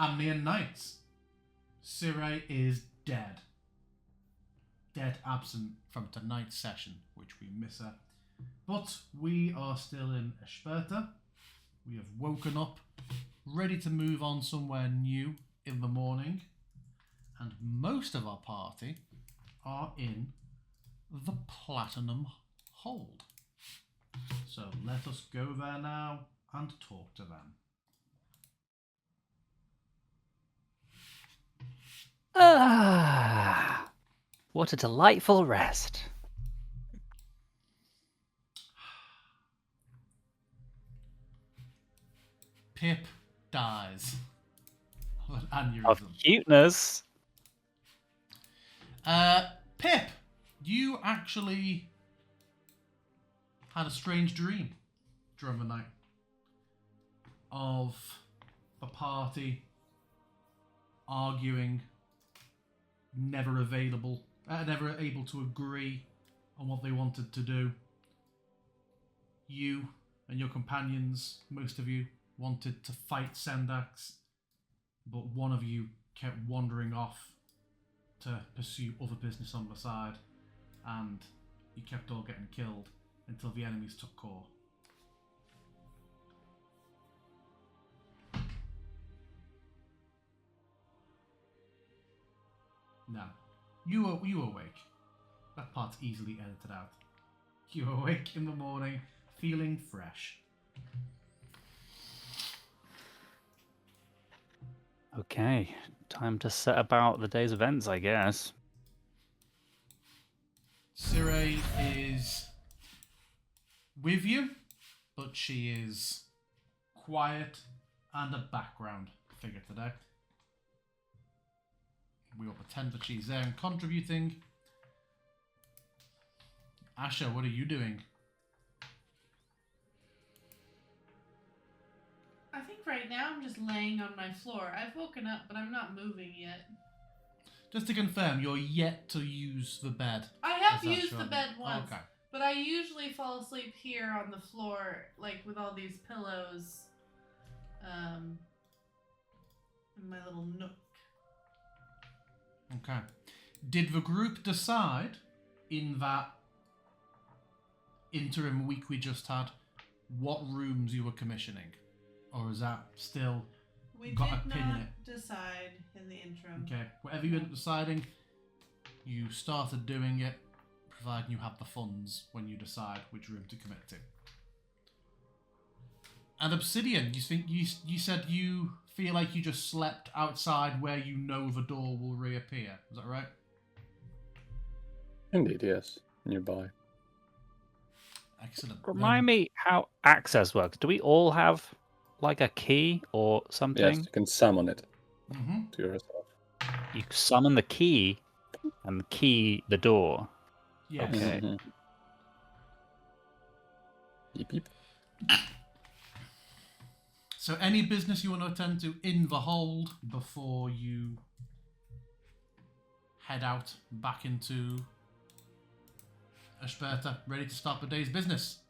Amnian Nights. Sire is dead. Dead absent from tonight's session, which we miss her. But we are still in Esperta. We have woken up, ready to move on somewhere new in the morning. And most of our party are in the Platinum Hold. So let us go there now and talk to them. Ah, what a delightful rest. Pip dies of an aneurysm. Of cuteness. Pip, you actually had a strange dream during the night of the party arguing, never able to agree on what they wanted to do. You and your companions, most of you, wanted to fight Sendax, but one of you kept wandering off to pursue other business on the side, and you kept all getting killed until the enemies took core. Now, you awake. That part's easily edited out. You awake in the morning, feeling fresh. Okay, time to set about the day's events, I guess. Sire is with you, but she is quiet and a background figure today. We will pretend that she's there and contributing. Asha, what are you doing? I think right now I'm just laying on my floor. I've woken up, but I'm not moving yet. Just to confirm, you're yet to use the bed. I have used the bed once, okay. But I usually fall asleep here on the floor, like with all these pillows, in my little nook. Okay. Did the group decide in that interim week we just had what rooms you were commissioning? Or is that still We got a did pin in not it? decide in the interim. Okay. Whatever you end up deciding, you started doing it, providing you have the funds when you decide which room to commit to. And Obsidian, you said you feel like you just slept outside where you know the door will reappear. Is that right? Indeed, yes. Nearby. Excellent. Remind me how access works. Do we all have like a key or something? Yes, you can summon it Mm-hmm. to yourself. You summon the key and key the door. Yes. Okay. Mm-hmm. Yeep, yeep. So any business you want to attend to in the hold before you head out back into Esperta, ready to start the day's business.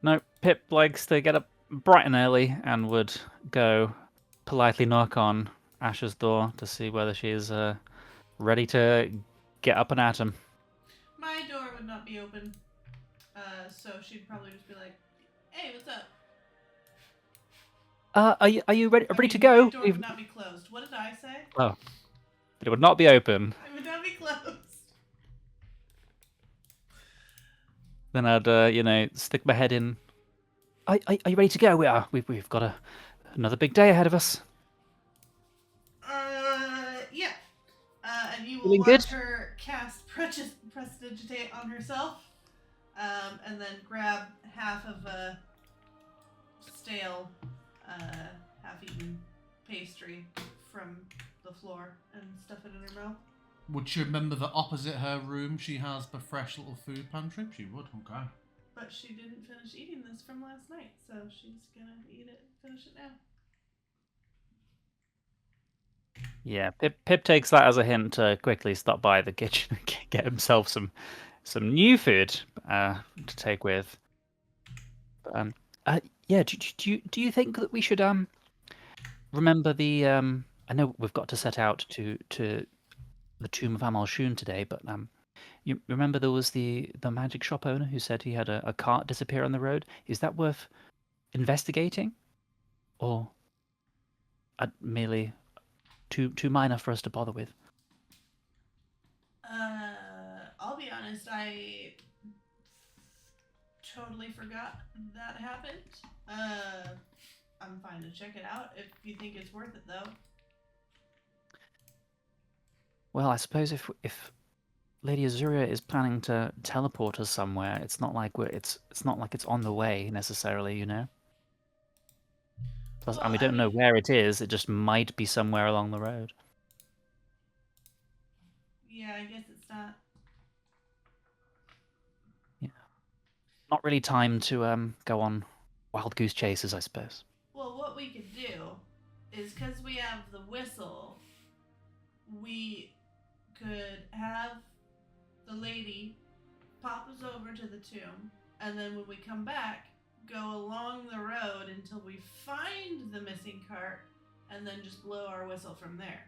No, Pip likes to get up bright and early and would go politely knock on Asha's door to see whether she's ready to get up and at him. My door would not be open, so she'd probably just be like, "Hey, what's up?" Are you ready I mean, to go? My door would not be closed. What did I say? Oh, but it would not be open. It would not be closed. Then I'd stick my head in. Are you ready to go? We've got another big day ahead of us. Yeah. And you will Feeling watch good? her cast Prestidigitate on herself, and then grab half of a stale, half-eaten pastry from the floor and stuff it in her mouth. Would she remember that opposite her room she has the fresh little food pantry? She would, okay. But she didn't finish eating this from last night, so she's gonna finish it now. Yeah, Pip takes that as a hint to quickly stop by the kitchen and get himself some new food to take with. Yeah, do you think that we should remember the I know we've got to set out to the tomb of Amal Shun today, but you remember there was the magic shop owner who said he had a cart disappear on the road? Is that worth investigating, or merely too minor for us to bother with? I'll be honest, I totally forgot that happened. I'm fine to check it out if you think it's worth it, though. Well, I suppose if Lady Azuria is planning to teleport us somewhere, it's not like it's not like it's on the way necessarily, you know. Plus, Well, and we I don't know mean, where it is. It just might be somewhere along the road. yeah, I guess it's not. Yeah, not really time to go on wild goose chases, I suppose. Well, what we could do is because we have the whistle, we could have the lady pop us over to the tomb, and then when we come back, go along the road until we find the missing cart, and then just blow our whistle from there.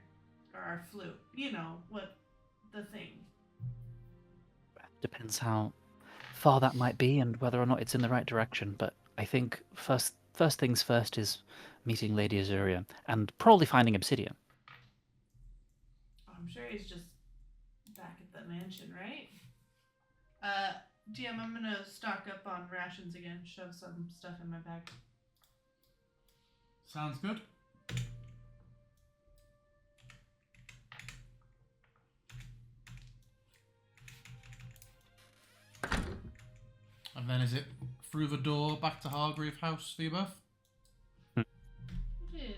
Or our flute. You know, what the thing. Depends how far that might be and whether or not it's in the right direction. But I think first things first is meeting Lady Azuria and probably finding Obsidian. Oh, I'm sure he's just back at the mansion, right? DM, I'm gonna stock up on rations again, shove some stuff in my bag. Sounds good. And then is it through the door back to Hargreave House for you both? It is.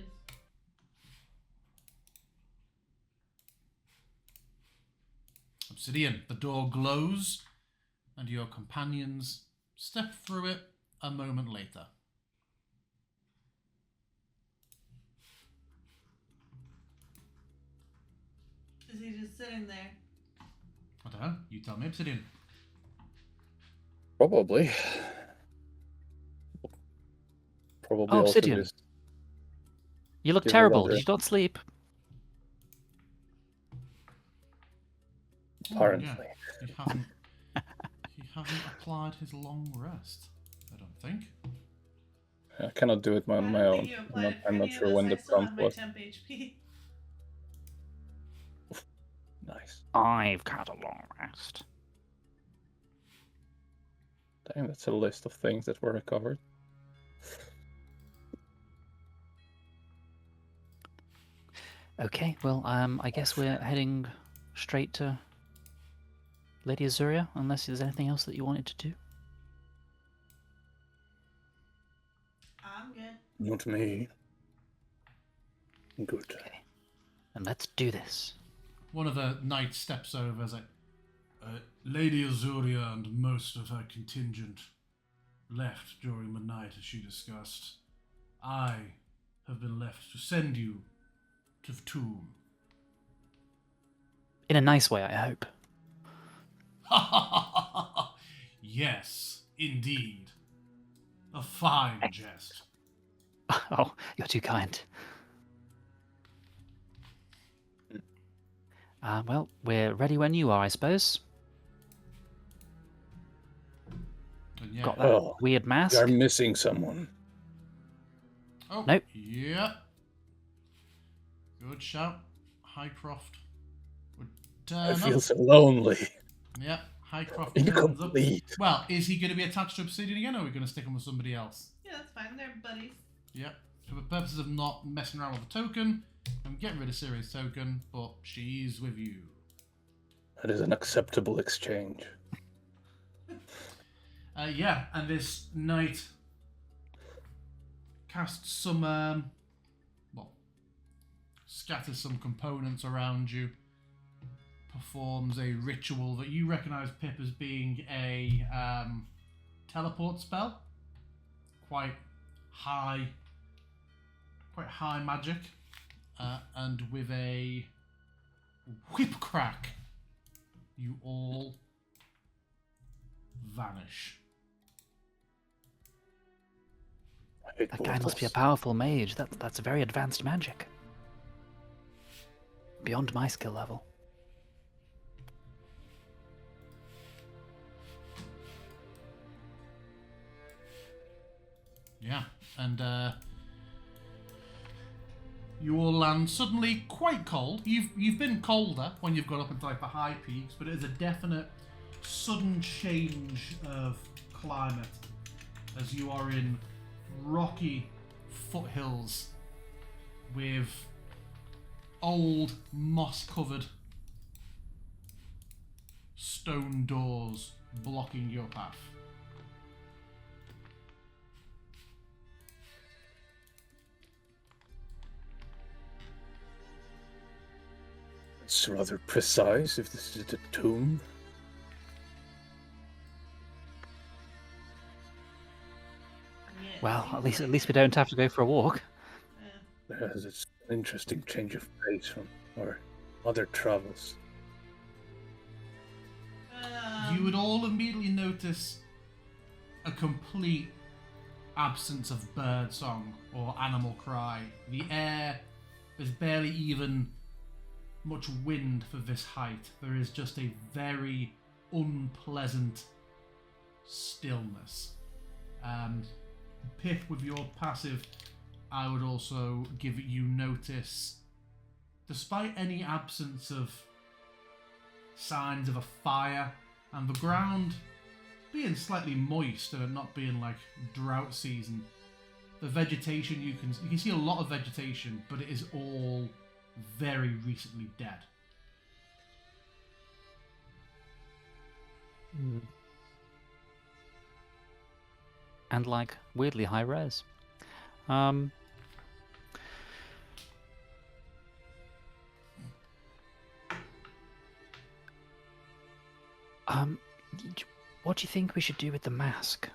Obsidian, the door glows, and your companions step through it a moment later. Is he just sitting there? I don't know. You tell me, Obsidian. Probably. Probably Oh, also Obsidian. just You look give terrible. another- Did you not sleep? Apparently. Yeah, he hasn't applied his long rest, I don't think. I cannot do it on I my don't own. think you applied it for I'm not any of sure us. when I the still prompt have my was. temp HP. Nice. I've had a long rest. Dang, that's a list of things that were recovered. Okay, well, I guess we're heading straight to Lady Azuria, unless there's anything else that you wanted to do. I'm good. Not me. Good. Okay, and let's do this. One of the knights steps over as Lady Azuria and most of her contingent left during the night as she discussed. I have been left to send you to the tomb. In a nice way, I hope. Yes, indeed. A fine jest. Oh, you're too kind. Well, we're ready when you are, I suppose. And yeah. Got that Well, weird we mask. are missing someone. Oh, Nope. Yeah. Good shout. Highcroft would I turn feel up. so lonely. Yeah, Highcroft turns up. Incomplete. Well, is he going to be attached to Obsidian again, or are we going to stick him with somebody else? Yeah, that's fine. They're buddies. Yep. For the purposes of not messing around with the token, I'm getting rid of Siri's token, but she's with you. That is an acceptable exchange. Yeah, and this knight casts some, scatters some components around you, performs a ritual that you recognise, Pip, as being a teleport spell. Quite high magic, and with a whip crack, you all vanish. hate That both guy must be a us. powerful mage. That's a very advanced magic. Beyond my skill level. Yeah, and you all land suddenly quite cold. You've been colder when you've gone up into like the high peaks, but it is a definite sudden change of climate as you are in rocky foothills with old moss-covered stone doors blocking your path. It's rather precise if this is a tomb. Yeah, it Well, seems at least like we it. don't have to go for a walk. Yeah. Yes, it's an interesting change of pace from our other travels. You would all immediately notice a complete absence of bird song or animal cry. The air, there's barely even much wind for this height. There is just a very unpleasant stillness. Pip, with your passive, I would also give you notice, despite any absence of signs of a fire and the ground being slightly moist and not being like drought season, the vegetation you can see a lot of vegetation, but it is all very recently dead. And like weirdly high res. What do you think we should do with the mask?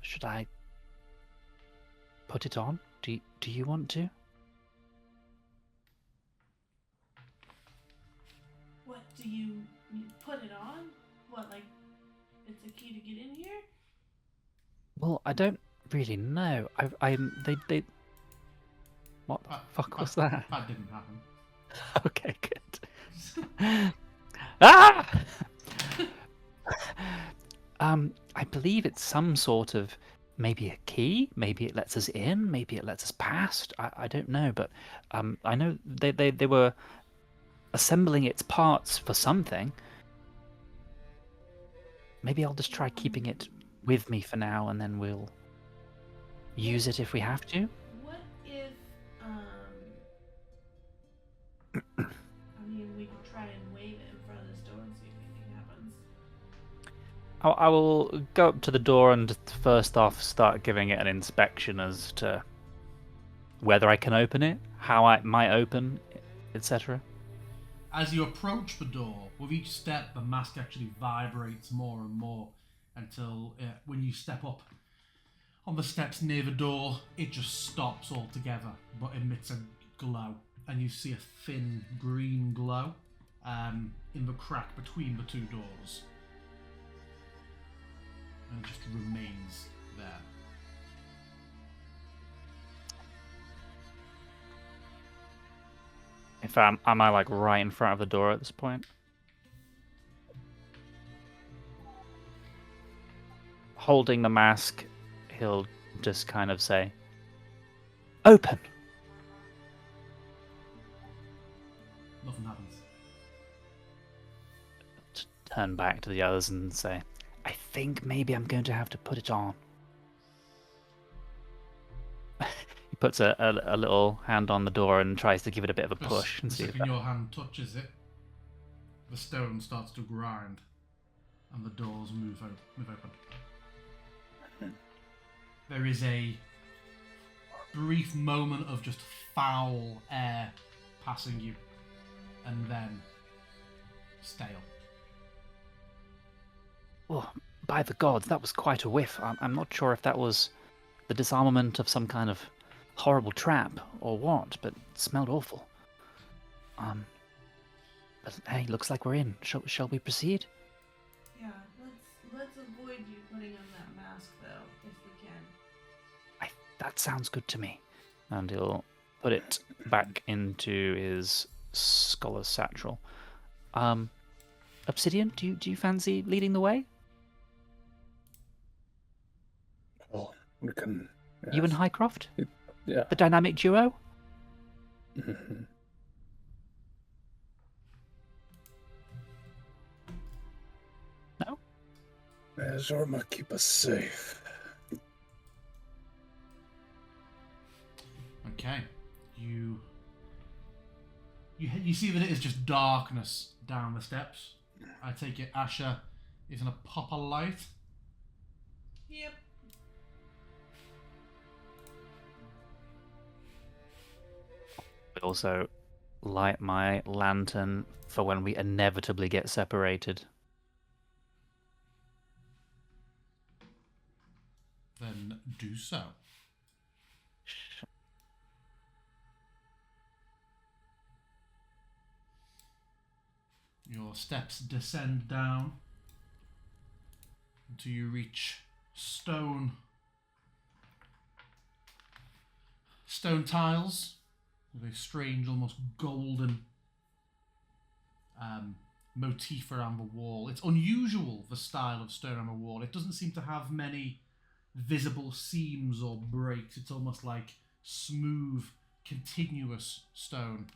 Should I put it on? Do you want to? What do you put it on? What, like it's a key to get in here? Well, I don't really know. They. What the fuck was that? That didn't happen. Okay, good. Ah! I believe it's some sort of maybe a key. Maybe it lets us in. Maybe it lets us past. I don't know, but I know they were assembling its parts for something. Maybe I'll just try keeping it with me for now, and then we'll use it if we have to. What if I mean, we could try and wave it in front of this door and see if anything happens. I will go up to the door and first off start giving it an inspection as to whether I can open it, how I might open, etc. As you approach the door, with each step, the mask actually vibrates more and more until when you step up on the steps near the door, it just stops altogether, but emits a glow. And you see a thin green glow in the crack between the two doors. And it just remains there. If am I like right in front of the door at this point? Holding the mask, he'll just kind of say, "Open." Nothing happens. Turn back to the others and say, "I think maybe I'm going to have to put it on." He puts a little hand on the door and tries to give it a bit of a push and The see if second that... your hand touches it, the stone starts to grind, and the doors move open. There is a brief moment of just foul air passing you, and then stale. Oh, by the gods, that was quite a whiff. I'm not sure if that was the disarmament of some kind of horrible trap or what, but it smelled awful. But hey, looks like we're in. Shall we proceed? Yeah, let's avoid you putting on that mask, though, if we can. That sounds good to me. And he'll put it back into his scholar's satchel. Obsidian, do you fancy leading the way? Oh, we can. You and Yes. Highcroft? Yeah. The dynamic duo? Mhm. No? May Zorma keep us safe. Okay. You see that it is just darkness down the steps. I take it Asher is gonna pop a light. Yep. I also light my lantern for when we inevitably get separated. Then do so. Your steps descend down until you reach stone tiles with a strange, almost golden motif around the wall. It's unusual, the style of stone on the wall. It doesn't seem to have many visible seams or breaks. It's almost like smooth, continuous stone.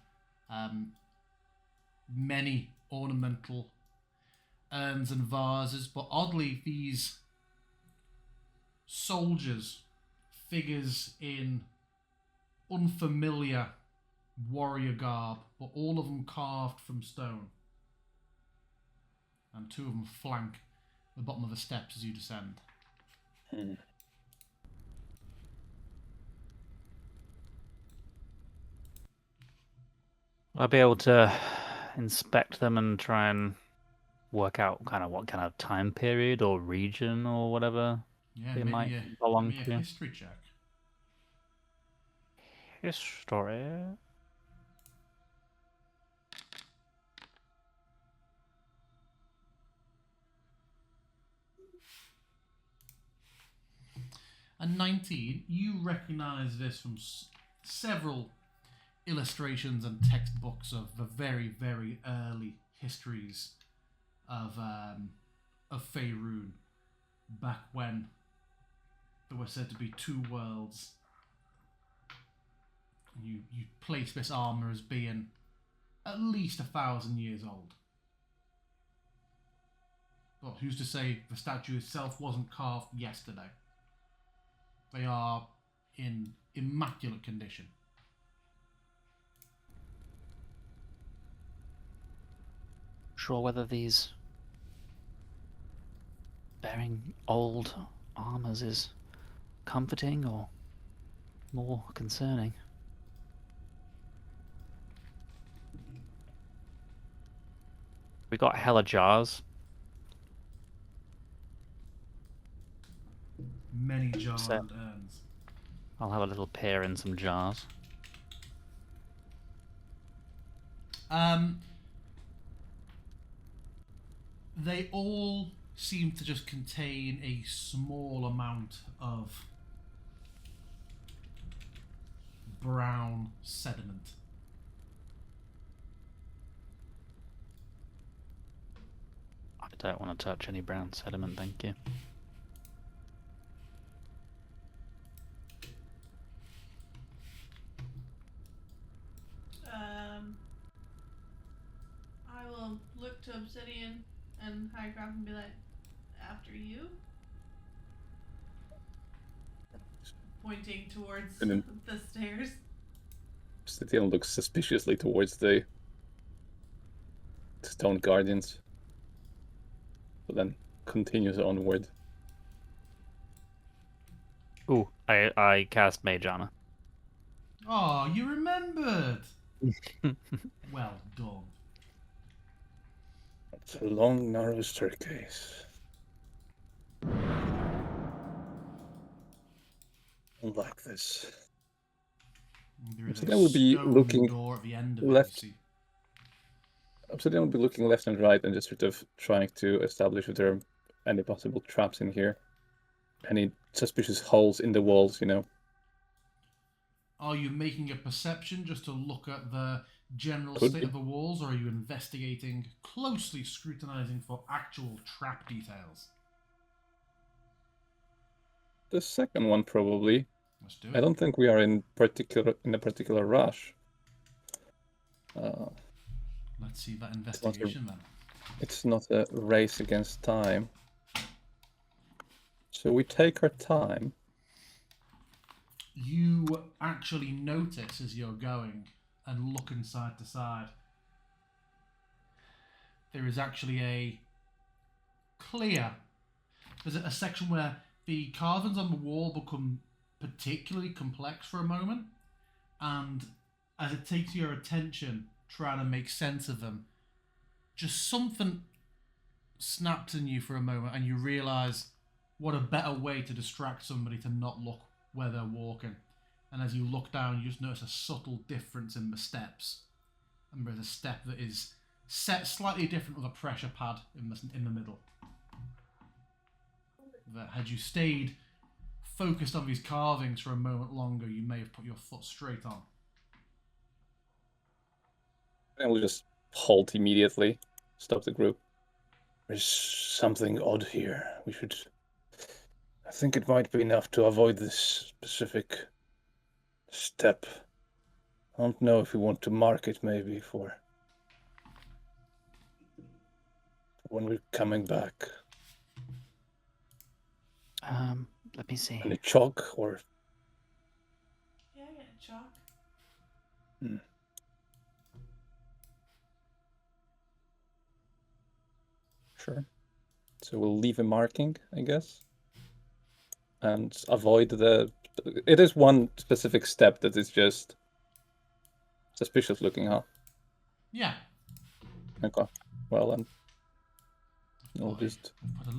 Many ornamental urns and vases, but oddly, these soldiers, figures in unfamiliar warrior garb, but all of them carved from stone. And two of them flank the bottom of the steps as you descend. Hmm. I'll be able to inspect them and try and work out what kind of time period or region or whatever Yeah, they maybe might belong maybe a to. history check. History. And 19, you recognise this from several illustrations and textbooks of the very, very early histories of Faerun, back when there were said to be two worlds. You place this armour as being at least 1,000 years old. But who's to say the statue itself wasn't carved yesterday? They are in immaculate condition. Sure whether these bearing old armors is comforting or more concerning. We got hella jars. Many jars So- and urns. I'll have a little peer in some jars. They all seem to just contain a small amount of brown sediment. I don't want to touch any brown sediment, thank you. I will look to Obsidian and Highcroft and be like, after you? Pointing towards And then- the stairs. Obsidian looks suspiciously towards the stone guardians, but then continues onward. Ooh, I cast Mage Armor. Oh, you remembered! Well done. It's a long, narrow staircase. Like this. There is So a that would be stone looking door at the end of left. it, you see. Obsidian would be looking left and right and just sort of trying to establish if there are any possible traps in here. Any suspicious holes in the walls, you know. Are you making a perception just to look at the general Could state be. of the walls, or are you investigating, closely scrutinizing for actual trap details? The second one, probably. Let's do I it. don't think we are in a particular rush. Let's see that investigation then. It's not a race against time. So we take our time. You actually notice as you're going and looking side to side, there is actually there's a section where the carvings on the wall become particularly complex for a moment, and as it takes your attention trying to make sense of them, just something snaps in you for a moment and you realise what a better way to distract somebody to not look where they're walking. And as you look down, you just notice a subtle difference in the steps. And there's a step that is set slightly different with a pressure pad in the middle. That had you stayed focused on these carvings for a moment longer, you may have put your foot straight on. And we'll just halt immediately. Stop the group. There's something odd here. I think it might be enough to avoid this specific step. I don't know if we want to mark it maybe for when we're coming back. Let me see. Any chalk or... Yeah, I get chalk. Sure. So we'll leave a marking, I guess. And avoid the... It is one specific step that is just suspicious looking, huh? Yeah. Okay. Well then. We'll Okay. just... Put a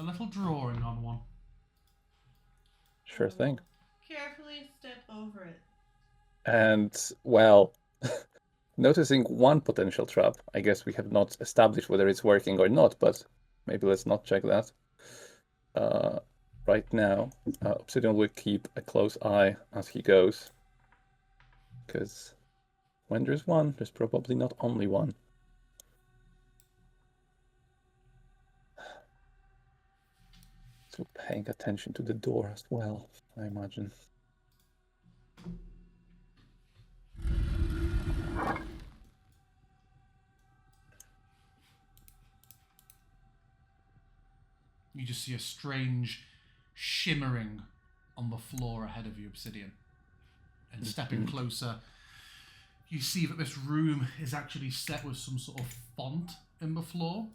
little drawing on one. Sure thing. Carefully step over it. And, well, noticing one potential trap, I guess we have not established whether it's working or not, but maybe let's not check that. Right now, Obsidian will keep a close eye as he goes. Because when there's one, there's probably not only one. So paying attention to the door as well, I imagine. You just see a strange shimmering on the floor ahead of you, Obsidian. And stepping closer, you see that this room is actually set with some sort of font in the floor.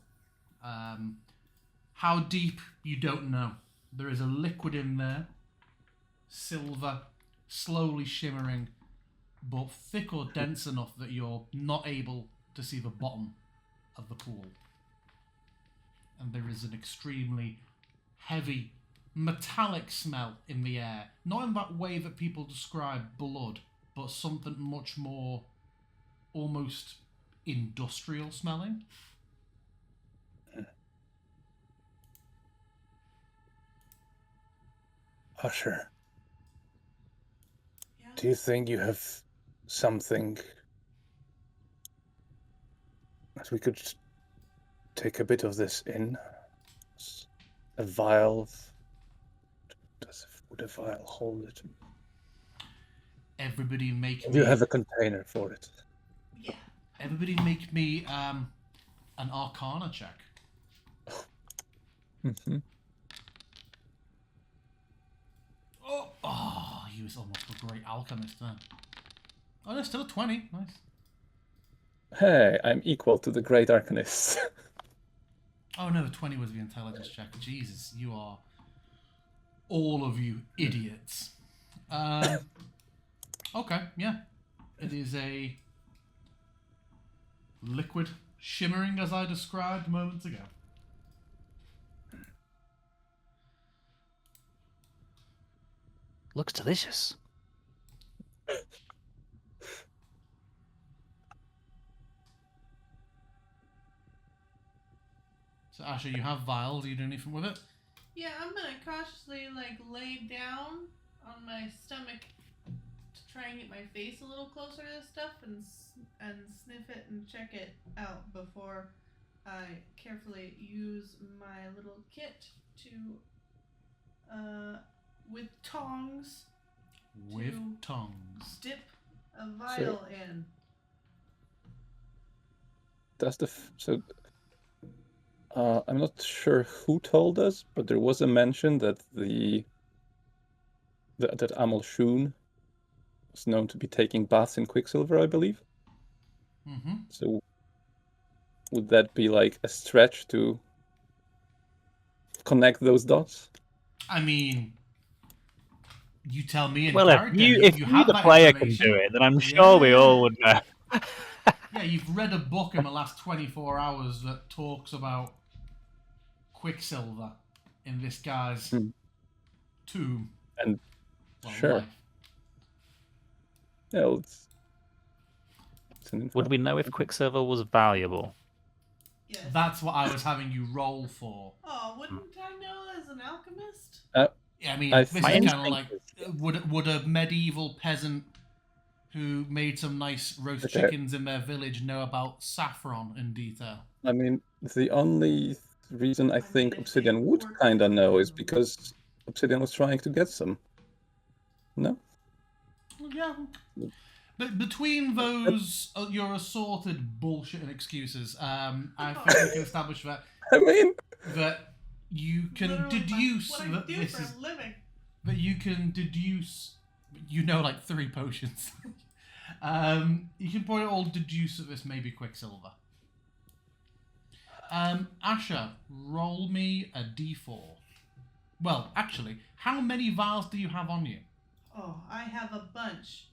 How deep, you don't know. There is a liquid in there, silver, slowly shimmering, but thick or dense enough that you're not able to see the bottom of the pool. And there is an extremely heavy, metallic smell in the air. Not in that way that people describe blood, but something much more almost industrial smelling. Usher, Yeah. do you think you have something that we could just take a bit of this in? A vial? Would a vial hold it? Everybody make Do me... you have a container for it? Yeah. Everybody make me an Arcana check. Mm-hmm. Oh, he was almost a great alchemist then. Oh, there's still a 20. Nice. Hey, I'm equal to the Great Arcanist. Oh no, the 20 was the intelligence check. Jesus, you are... all of you idiots. Okay, yeah. It is a liquid shimmering as I described moments ago. Looks delicious. So Asher, you have vials. Are you doing anything with it? Yeah, I'm gonna cautiously lay down on my stomach to try and get my face a little closer to this stuff and sniff it and check it out before I carefully use my little kit to with tongs With to tongs. dip a vial in. Does I'm not sure who told us, but there was a mention that that Amal Shun was known to be taking baths in quicksilver, I believe. Mm-hmm. So would that be like a stretch to connect those dots? I mean, you tell me in Well, character. if You you, have the that player, can information. do it, then I'm sure we all would know. Yeah, you've read a book in the last 24 hours that talks about quicksilver in this guy's tomb. And Well, sure. life. Yeah, well, it's an info. Would we know if quicksilver was valuable? Yes. That's what I was having you roll for. Oh, wouldn't I know as an alchemist? Yeah, I mean, I this is think- kind of like would a medieval peasant who made some nice roast Okay. chickens in their village know about saffron in detail? I mean, the only reason I think mean, if Obsidian they would work kind of for know is them. because Obsidian was trying to get some. No? Yeah. But between those, your assorted bullshit and excuses, I think we can establish that I mean, you can Literally deduce what I that do this for is a living. that you can deduce. You know, like 3 potions. You can probably all deduce that this may be quicksilver. Asher, roll me a d4. Well, actually, how many vials do you have on you? Oh, I have a bunch.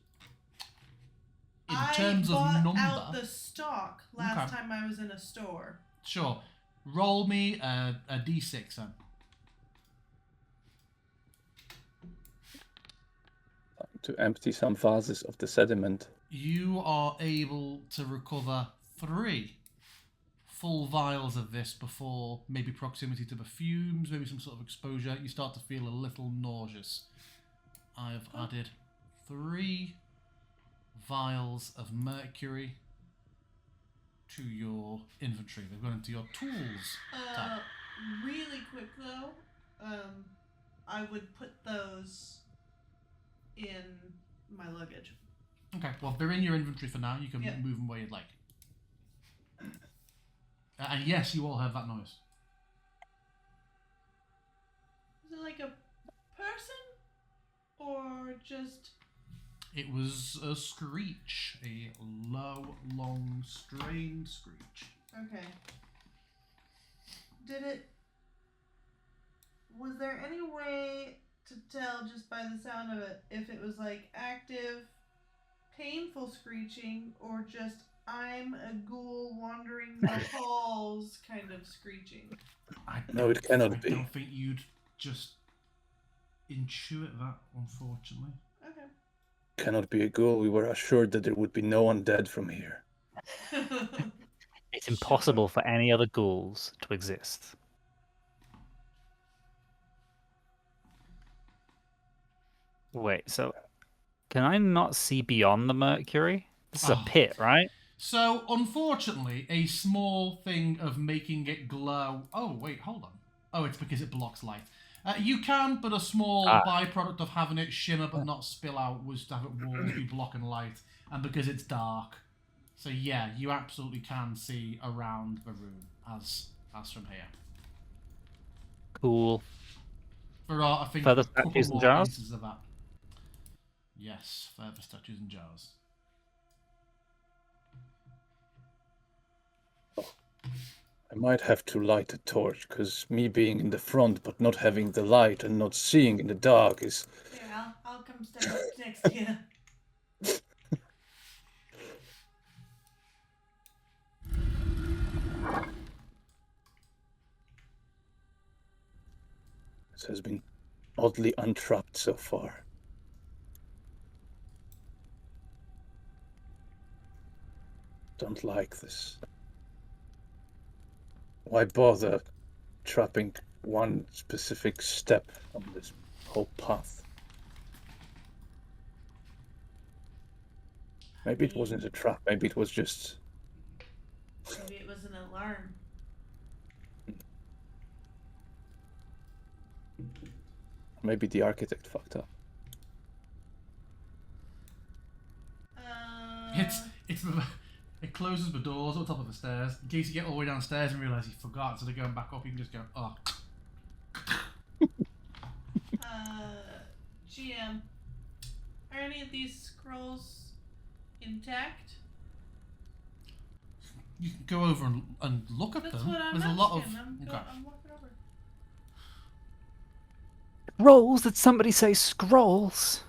In terms I of bought number, out the stock last Okay. time I was in a store. sure. Roll me a d6 then. to empty some vases of the sediment. You are able to recover 3 full vials of this before maybe proximity to the fumes, maybe some sort of exposure. You start to feel a little nauseous. I've added 3 vials of mercury to your inventory. They've gone into your tools tab. Really quick though, I would put those in my luggage. Okay, well, they're in your inventory for now. You can Yep. move them where you'd like. And yes, you all heard that noise. Is it like a person or just? It was a screech, a low, long, strained screech. Okay. Was there any way to tell just by the sound of it if it was like active, painful screeching or just I'm a ghoul wandering the halls kind of screeching? No, it cannot I be. don't think you'd just intuit that, unfortunately. Okay. Cannot be a ghoul. We were assured that there would be no undead from here. It's impossible for any other ghouls to exist. Wait, so can I not see beyond the mercury? This is a Oh. pit, right? So, unfortunately, a small thing of making it glow. Oh, wait, hold on. Oh, it's because it blocks light. You can, but a small byproduct of having it shimmer but not spill out was to have it walls be blocking light, and because it's dark. So yeah, you absolutely can see around the room as from here. Cool. There are, I think, Further a couple statues and more jars? instances of that. Yes, further statues and jars. I might have to light a torch, because me being in the front but not having the light and not seeing in the dark is... Yeah, I'll come stand up next to you. This has been oddly untrapped so far. Don't like this. Why bother trapping one specific step on this whole path? Maybe it wasn't a trap. Maybe it was just... Maybe it was an alarm. Maybe the architect fucked up. It's it closes the doors at the top of the stairs. In case you get all the way downstairs and realise you forgot, instead of going back up, you can just go, oh. GM, are any of these scrolls intact? You can go over and look at That's them. what I'm There's asking. a lot of. I'm walking over. Scrolls? Did somebody say scrolls?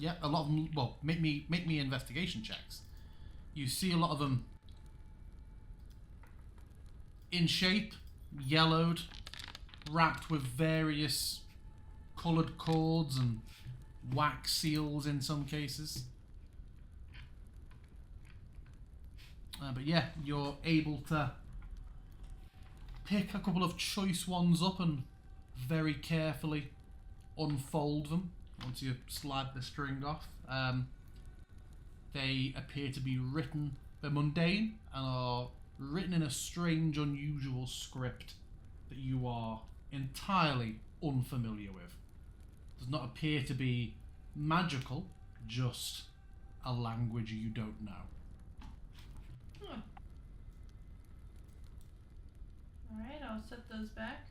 Yeah, a lot of them. Well, make me investigation checks. You see a lot of them in shape, yellowed, wrapped with various coloured cords and wax seals in some cases. But yeah, you're able to pick a couple of choice ones up and very carefully unfold them once you slide the string off. They appear to be written, they're mundane and are written in a strange, unusual script that you are entirely unfamiliar with. Does not appear to be magical, just a language you don't know. Alright, I'll set those back.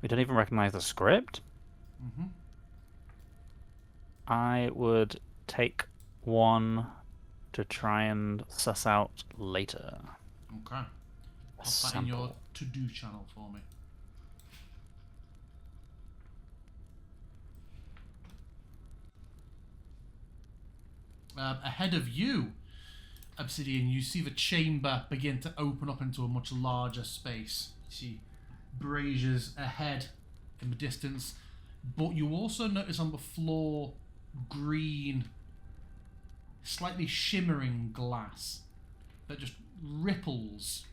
We don't even recognize the script. Mm-hmm. I would take one to try and suss out later. Okay. Pop that in your to-do channel for me. Ahead of you, Obsidian, you see the chamber begin to open up into a much larger space. You see braziers ahead in the distance, but you also notice on the floor green, slightly shimmering glass that just ripples,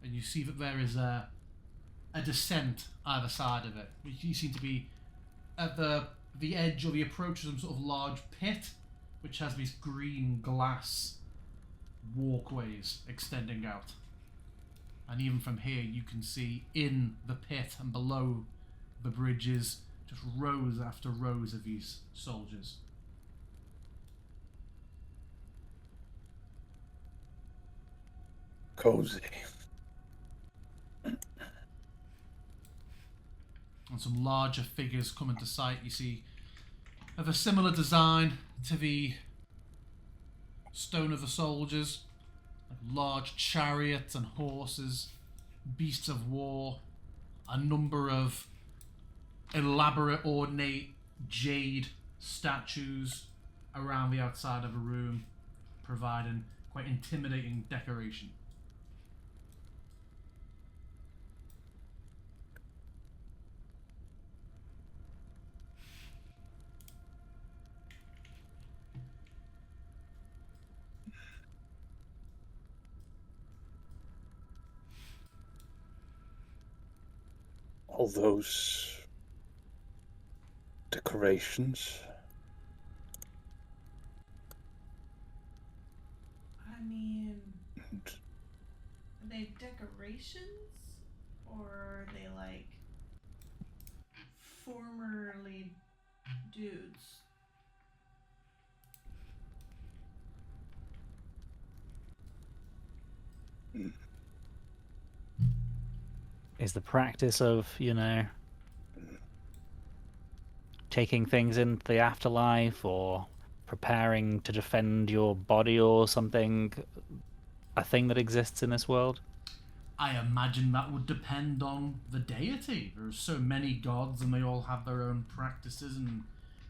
and you see that there is a descent either side of it. You seem to be at the edge or the approach of some sort of large pit, which has these green glass walkways extending out. And even from here, you can see in the pit and below the bridges just rows after rows of these soldiers. Cozy. And some larger figures come into sight. You see of a similar design to the Stone of the Soldiers, like large chariots and horses, beasts of war, a number of elaborate, ornate jade statues around the outside of a room, providing quite intimidating decoration. All those decorations. I mean, And are they decorations? Or are they like formerly dudes? Is the practice of, taking things into the afterlife or preparing to defend your body or something a thing that exists in this world? I imagine that would depend on the deity. There are so many gods and they all have their own practices and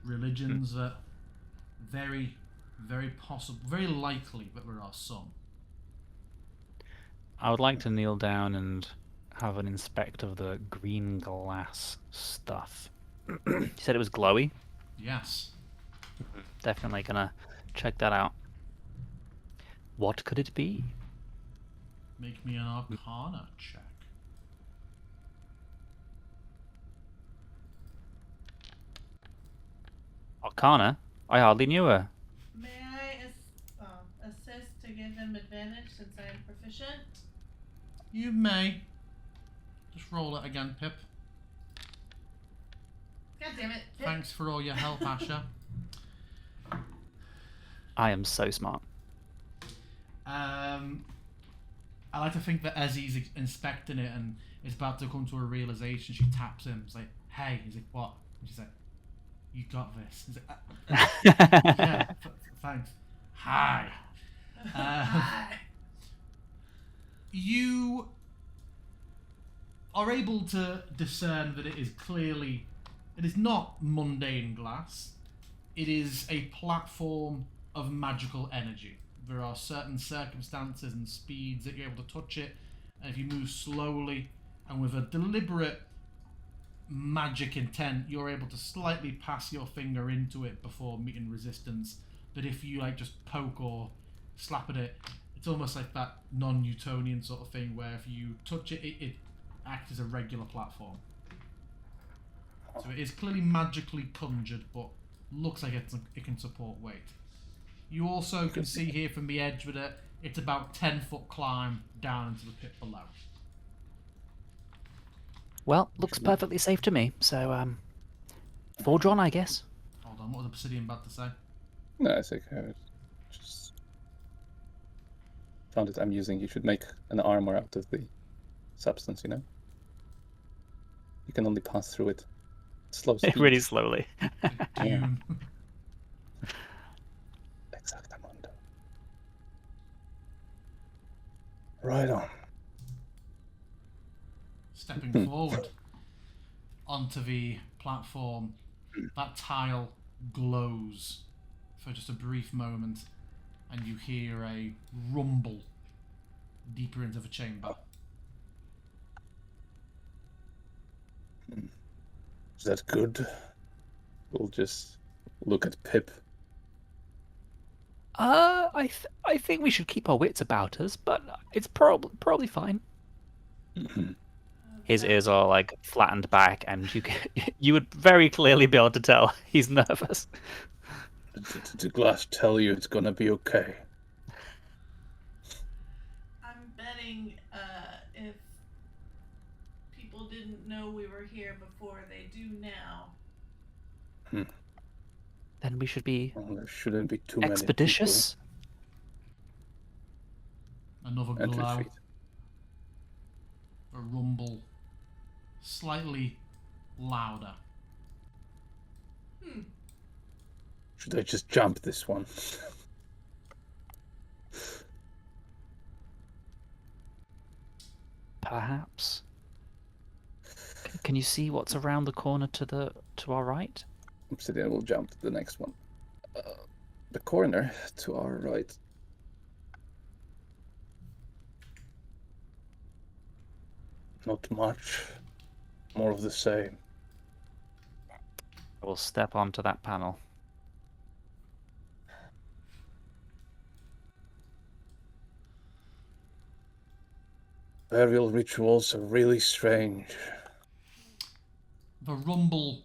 religions that very, very possible, very likely that there are some. I would like to kneel down and have an inspect of the green glass stuff. You said it was glowy? Yes. Definitely gonna check that out. What could it be? Make me an Arcana check. Arcana? I hardly knew her. May I assist to give him advantage since I am proficient? You may. Just roll it again, Pip. God damn it. Pip. Thanks for all your help, Asher. I am so smart. I like to think that as he's inspecting it and is about to come to a realization, she taps him. It's like, hey. He's like, what? And she's like, you got this. He's like, yeah, thanks. Hi. Hi. You are able to discern that it is not mundane glass. It is a platform of magical energy. There are certain circumstances and speeds that you're able to touch it, and if you move slowly and with a deliberate magic intent, you're able to slightly pass your finger into it before meeting resistance. But if you just poke or slap at it, it's almost like that non-Newtonian sort of thing where if you touch it, it acts as a regular platform. So it is clearly magically conjured, but looks like it can support weight. You also can see here from the edge that it's about 10-foot climb down into the pit below. Well, looks perfectly safe to me. So, forge on, I guess. Hold on, what was Obsidian about to say? No, it's okay. Just found it amusing. You should make an armor out of the substance, you know? You can only pass through it. Slow speed. Really slowly. Dune. Exactamundo. Right on. Stepping forward onto the platform, that tile glows for just a brief moment, and you hear a rumble deeper into the chamber. Is that good? We'll just look at Pip. I think we should keep our wits about us, but it's probably fine. His ears are flattened back, and you would very clearly be able to tell he's nervous. Did the glass tell you it's gonna be okay? I'm betting if people didn't know we were here before, they do now. Then we should be Well, there shouldn't be too expeditious. Another many people. glow, Entry feet. a rumble, slightly louder. Should I just jump this one? Perhaps. Can you see what's around the corner to our right? Obsidian will jump to the next one. The corner to our right. Not much. More of the same. I will step onto that panel. Burial rituals are really strange. The rumble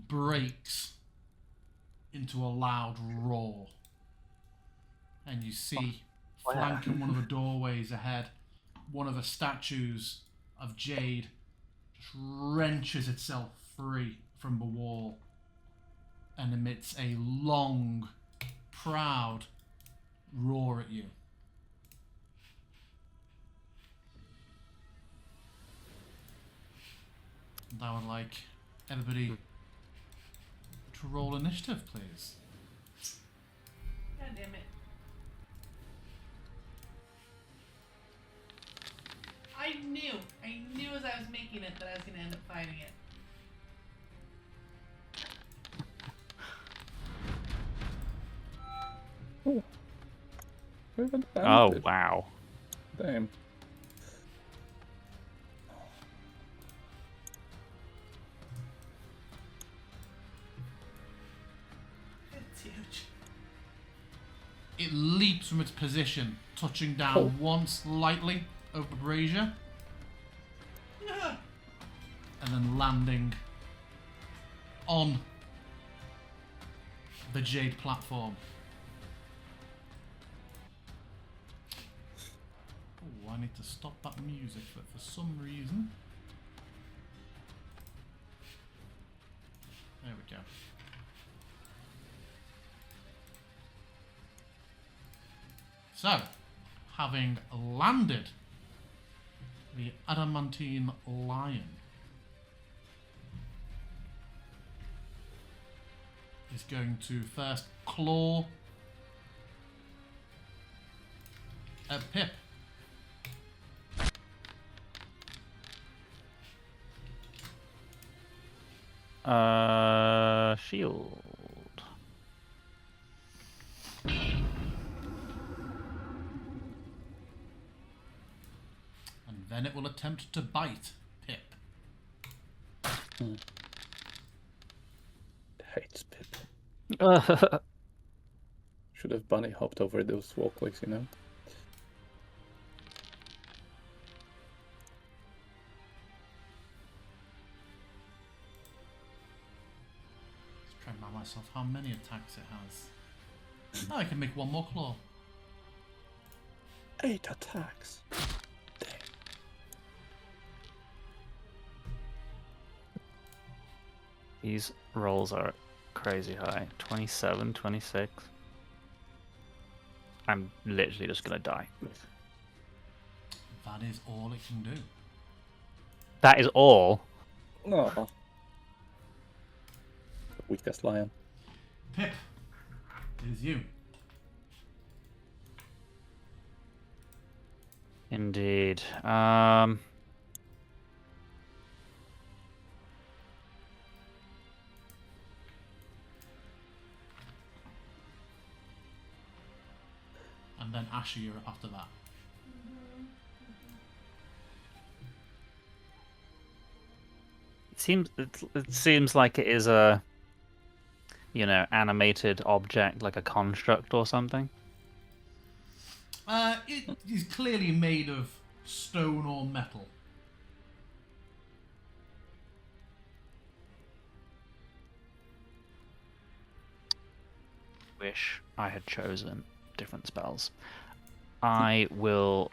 breaks into a loud roar, and you see, flanking one of the doorways ahead, one of the statues of Jade just wrenches itself free from the wall and emits a long, proud roar at you. And I would like everybody to roll initiative, please. God damn it. I knew as I was making it that I was going to end up fighting it. We haven't found Oh, it. wow. Damn. It's huge. it leaps from its position, touching down once lightly over the brazier, and then landing on the jade platform. Oh, I need to stop that music for some reason. There we go. So, having landed, the adamantine lion is going to first claw at Pip. Shield. And then it will attempt to bite Pip. Hates Pip. Uh, Should have bunny hopped over those walkways, you know. Let's try and remind myself how many attacks it has. Oh, I can make one more claw. 8 attacks. Dang. These rolls are crazy high. 27, 26. I'm literally just gonna die. That is all it can do. That is all. No. Weakest lion. Pip, it is you. Indeed. And then Asher, you're up after that. It seems like it is a, animated object, like a construct or something. It is clearly made of stone or metal. Wish I had chosen different spells. I will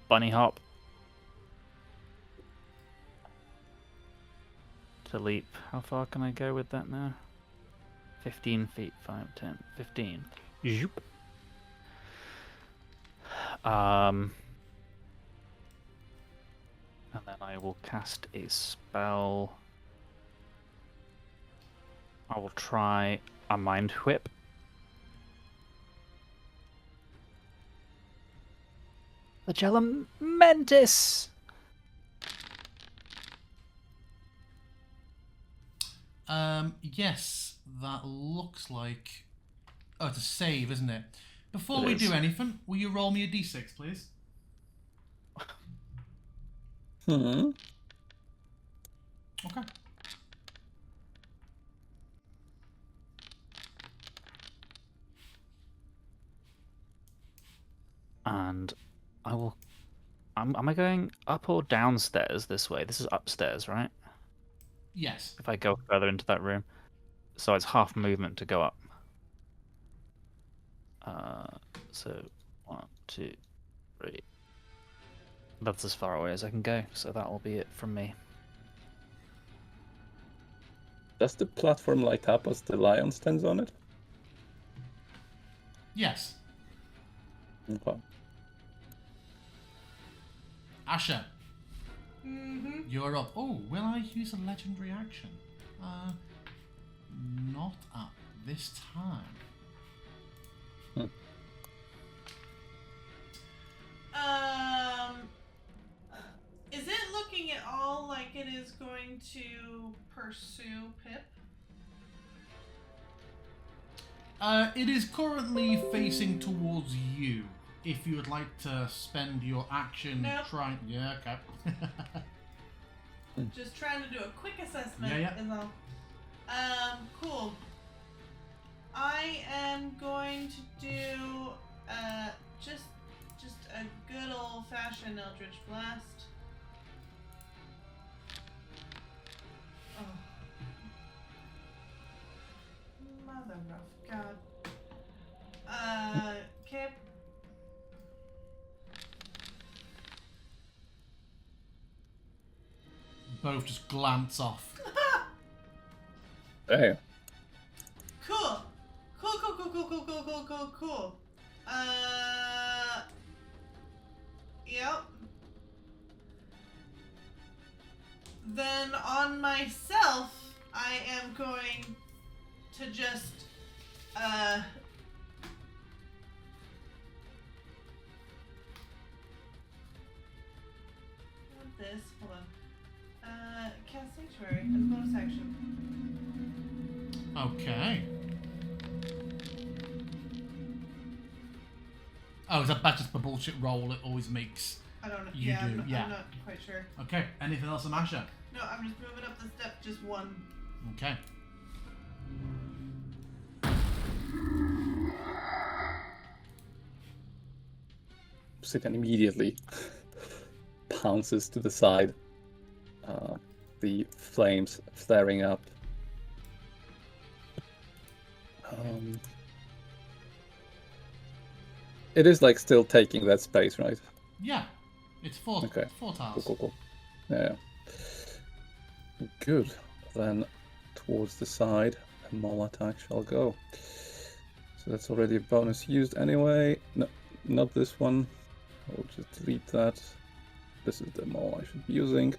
bunny hop to leap. How far can I go with that now? 15 feet, 5, 10, 15. Zoop. And then I will cast a spell. I will try a Mind Whip. The Mentis! Yes, that looks like... Oh, it's a save, isn't it? Before It we is. do anything, will you roll me a d6, please? Hmm. Okay. And I will... Am I going up or downstairs this way? This is upstairs, right? Yes. If I go further into that room. So it's half movement to go up. So 1, 2, 3. That's as far away as I can go, so that will be it from me. Does the platform light up as the lion stands on it? Yes. Okay. Asher, Mm-hmm. you're up. Oh, will I use a legendary action? Not at this time. Is it looking at all like it is going to pursue Pip? It is currently facing towards you. If you would like to spend your action Nope. trying... Yeah, okay. Just trying to do a quick assessment Yeah, yeah. is all. Cool. I am going to do just a good old-fashioned Eldritch Blast. Oh. Mother of God. Okay. Both just glance off. Damn. Cool. Cool. Yep. Then on myself, I am going to just, what this? Hold on. Cast Sanctuary as a bonus action. Okay. Oh, is that just a bullshit roll it always makes? I don't know. You do, I'm yeah. not quite sure. Okay, anything else, Amasha? No, I'm just moving up the step just one. Okay. Obsidian immediately pounces to the side. The flames flaring up. It is like still taking that space, right? Yeah. It's four Okay. tiles. Cool. Yeah. Good. Then towards the side, a maul attack shall go. So that's already a bonus used anyway. No, not this one. I'll just delete that. This is the maul I should be using.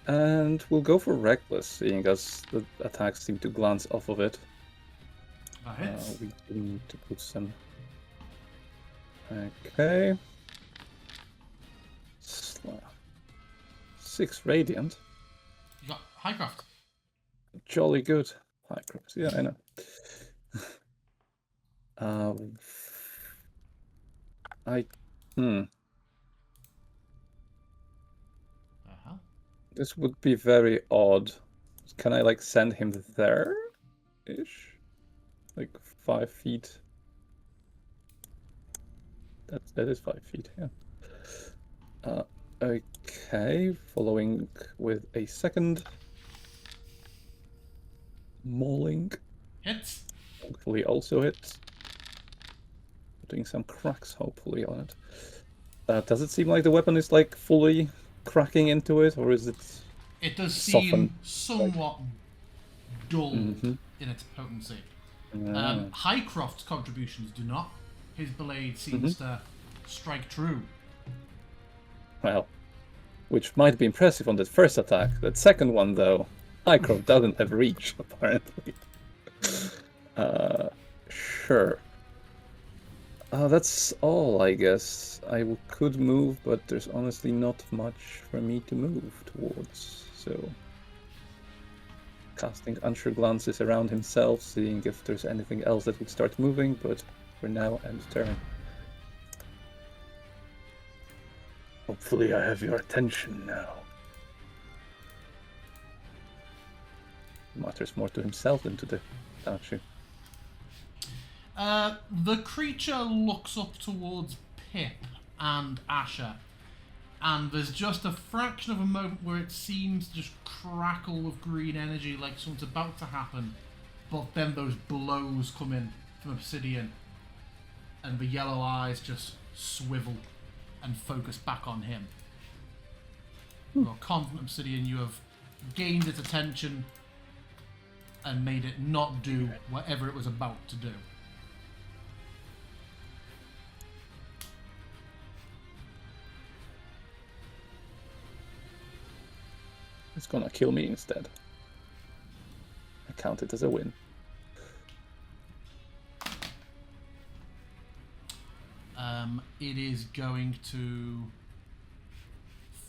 And we'll go for Reckless, seeing as the attacks seem to glance off of it. That hits. We need to put some... Okay. 6 Radiant. You got Highcraft. Jolly good. Highcraft, yeah, I know. The hell? This would be very odd. Can I like send him there-ish? Like 5 feet. That is 5 feet, yeah. Okay, following with a second mauling. Hits. Hopefully also hits. Putting some cracks hopefully on it. Does it seem like the weapon is like fully cracking into it, or is it? It does Soften, seem somewhat dull Mhm. in its potency. Ah. Highcroft's contributions do not. His blade seems to strike true. Well, which might be impressive on that first attack. That second one, though, Mycroft doesn't have reach, apparently. Sure. That's all, I guess. I could move, but there's honestly not much for me to move towards, so... Casting unsure glances around himself, seeing if there's anything else that would start moving, but for now, end turn. Hopefully I have your attention now. Mutters more to himself than to the statue. The creature looks up towards Pip and Asher, and there's just a fraction of a moment where it seems to just crackle with green energy like something's about to happen, but then those blows come in from Obsidian, and the yellow eyes just swivel and focus back on him. You're confident, Obsidian, you have gained its attention and made it not do whatever it was about to do. It's gonna kill me instead. I count it as a win. It is going to,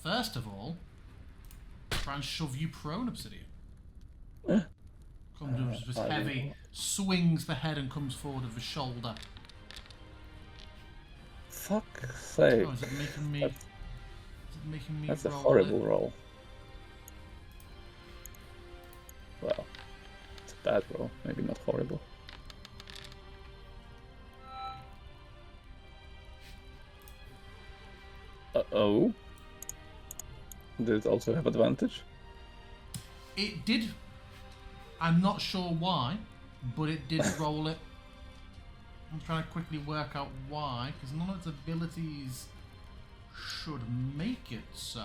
first of all, try and shove you prone, Obsidian. Comes with heavy, swings the head and comes forward with the shoulder. Fuck's sake. Oh, is it making me? That's a roll horrible it? roll. Well, it's a bad roll. Maybe not horrible. Oh. Did it also have advantage? It did. I'm not sure why, but it did roll it. I'm trying to quickly work out why, because none of its abilities should make it so.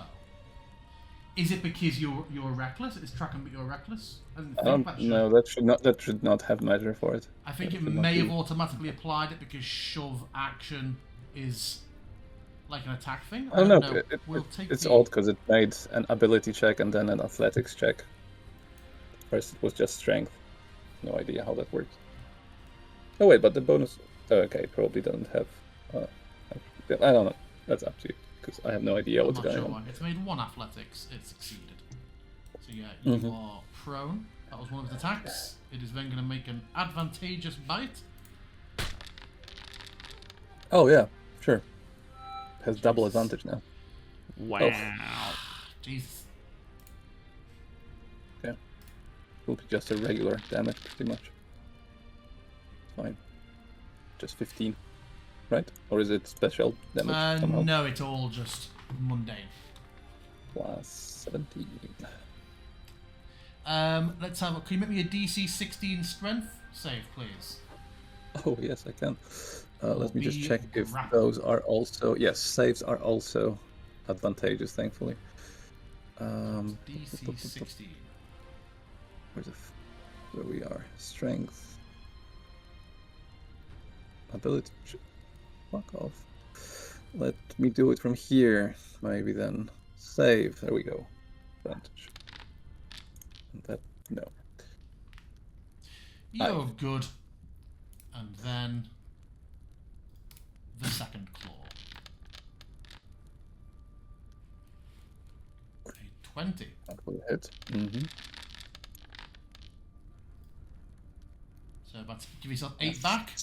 Is it because you're reckless? It's tracking but you're reckless? I didn't think that should. No, that should not have measure for it. I think That it should not may have be. automatically applied it because shove action is like an attack thing. I don't know. We'll take It's the... odd because it made an ability check and then an athletics check. First it was just strength. No idea how that works. Oh wait, but the bonus... Oh, okay, it probably doesn't have... I don't know. That's up to you, because I have no idea I'm what's not going sure on. why. It's made 1 athletics. It succeeded. So yeah, you are prone. That was one of its attacks. It is then going to make an advantageous bite. Oh yeah, sure. It has double advantage now. Wow. Jesus. Okay. Will be just a regular damage, pretty much. Fine. Just 15, right? Or is it special damage somehow? No, it's all just mundane. Plus 17. Let's have a... Can you make me a DC 16 strength save, please? Oh yes, I can. Let me just be check if grappled. those are also... Yes, saves are also advantageous, thankfully. DC 16. Where we are? Strength. Ability. Fuck off. Let me do it from here. Maybe then. Save. There we go. Advantage. And that... No. You're good. And then... the second claw. A 20. That will hit. Mm-hmm. So that's... Give yourself 8 back.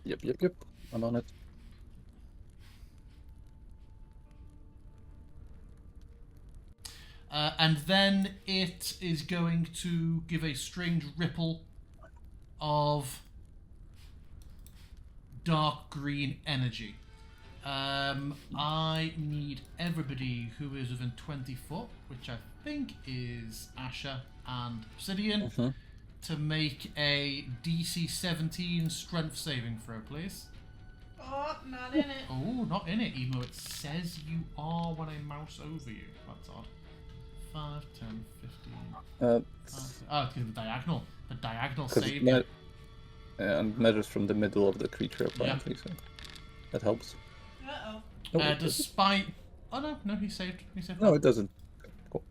Yep. I'm on it. And then it is going to give a strange ripple of dark green energy. I need everybody who is within 20 foot, which I think is Asher and Obsidian, to make a DC 17 strength saving throw, please. Oh, not in it. Oh, not in it, even though it says you are when I mouse over you. That's odd. 5, 10, 15. Oh, it's because of the diagonal. The diagonal Because save. and measures from the middle of the creature, apparently, so that helps. Uh-oh. Oh, it doesn't. Despite... Oh, no, he saved. No, it doesn't. Cool.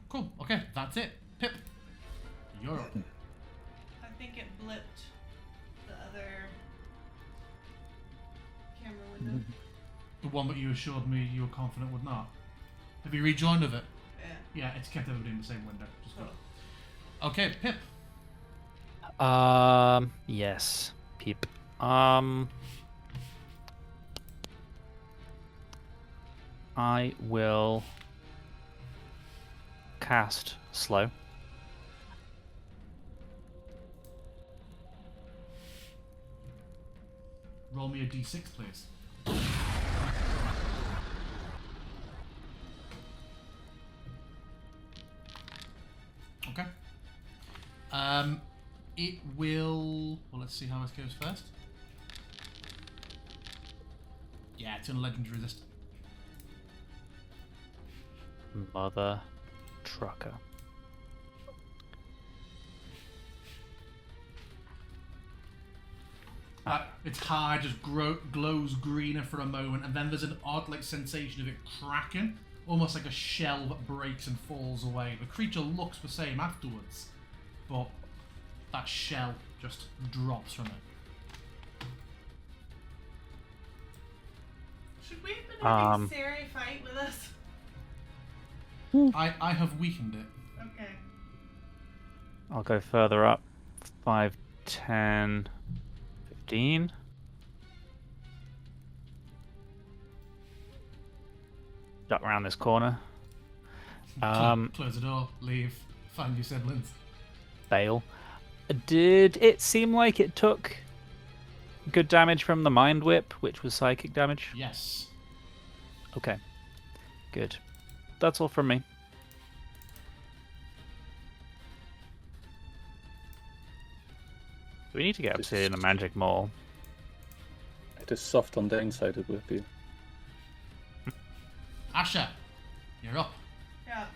Cool, okay, that's it. Pip, you're up. I think it blipped the other camera window. The one that you assured me you were confident would not. Have you rejoined with it? Yeah. Yeah, it's kept everybody in the same window. Just Cool. good. Okay, Pip. Yes, Peep. I will cast slow. Roll me a d6, please. Okay. It will... Well, let's see how it goes first. Yeah, it's in legendary resist. Mother trucker. Its hide just glows greener for a moment, and then there's an odd sensation of it cracking, almost like a shell that breaks and falls away. The creature looks the same afterwards, but that shell just drops from it. Should we have been having Sari fight with us? I have weakened it. Okay. I'll go further up. 5, 10, 15. Duck around this corner. Close the door, leave, find your siblings. Bail. Did it seem like it took good damage from the Mind Whip, which was psychic damage? Yes. Okay. Good. That's all from me. Do we need to get Obsidian and Magic more? It is soft on the inside, it will be. Asher, you're up. Yeah.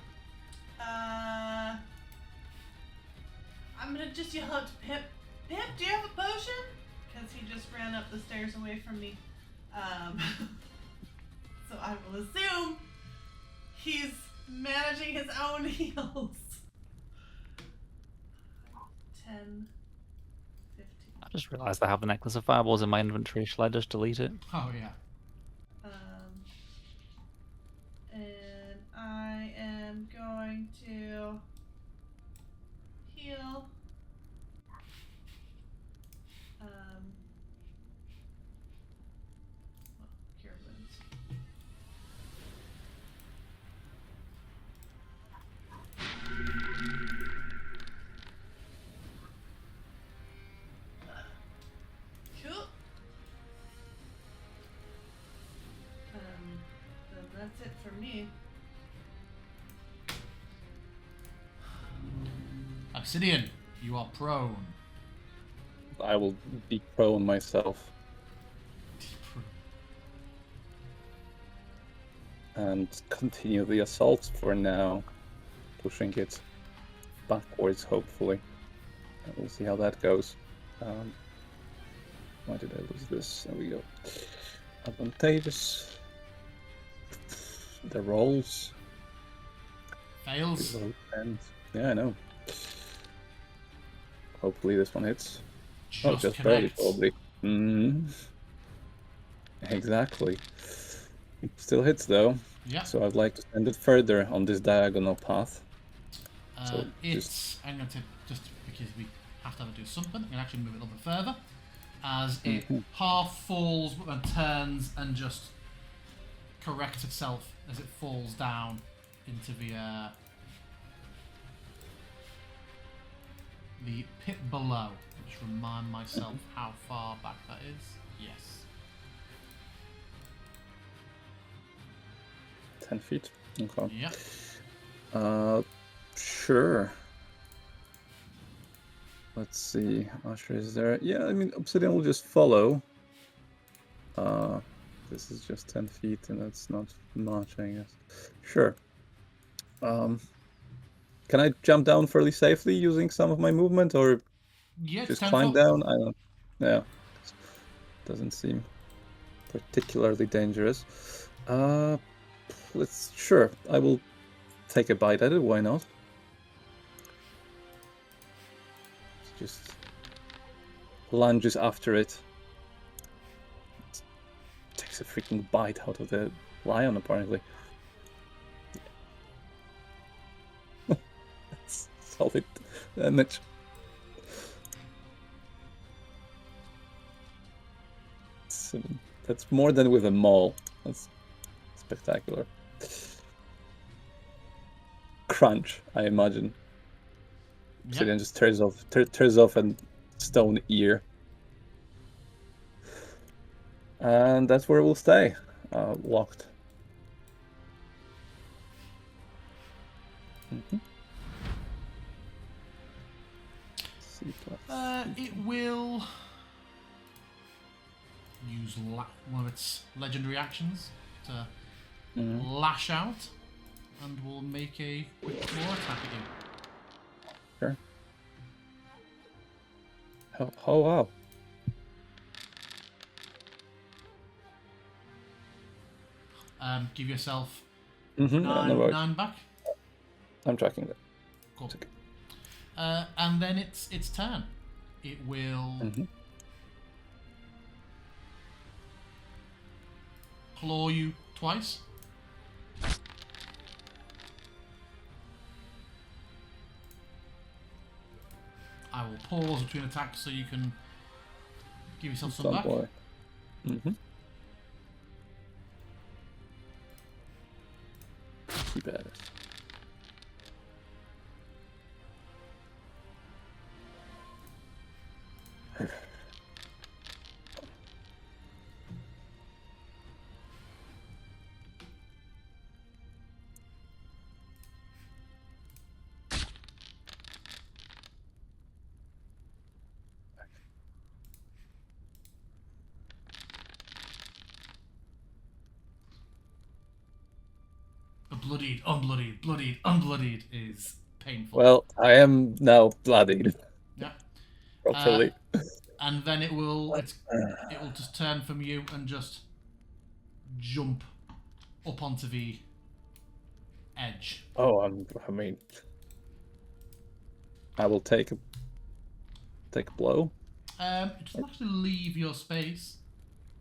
I'm gonna just yell out to Pip. Pip, do you have a potion? Because he just ran up the stairs away from me. So I will assume he's managing his own heals. 10, 15. I just realised I have the Necklace of Fireballs in my inventory. Shall I just delete it? Oh, yeah. And I am going to heal. Cure wounds. Cool. Then that's it for me. Obsidian, you are prone. I will be prone myself and continue the assault for now, pushing it backwards, hopefully. And we'll see how that goes. Why did I lose this? There we go. Advantageous. The rolls. Fails. And yeah, I know. Hopefully this one hits. Just barely, connects. probably. Exactly. It still hits though. Yeah. So I'd like to send it further on this diagonal path. So I'm going to just because we have to do something. I'm going to actually move it a little bit further, as it half falls but then turns and just corrects itself as it falls down into the pit below. Just remind myself how far back that is. Yes. 10 feet. Okay. Yeah. Sure. Let's see. Usher is there. Yeah, I mean, Obsidian will just follow. This is just 10 feet, and that's not much, I guess. Sure. Can I jump down fairly safely using some of my movement, or Yeah, just 10 climb foot. down? I don't. Yeah. Doesn't seem particularly dangerous. Sure. I will take a bite at it. Why not? Just lunges after it. Takes a freaking bite out of the lion, apparently. That's solid damage. That's more than with a maul. That's spectacular. Crunch, I imagine. Obsidian just tears off a stone ear. And that's where it will stay, locked. It will use one of its legendary actions to lash out, and will make a quick claw attack at you. Sure. Oh wow. Give yourself no worries. 9 back. I'm tracking that. Cool. It's okay. And then its turn. It will claw you twice. I will pause between attacks so you can give yourself some back. Boy. Keep at it. bloodied, unbloodied is painful. Well, I am now bloodied Yeah. properly. And then it will just turn from you and just jump up onto the edge. Oh, I mean, I will take a blow. It doesn't actually leave your space.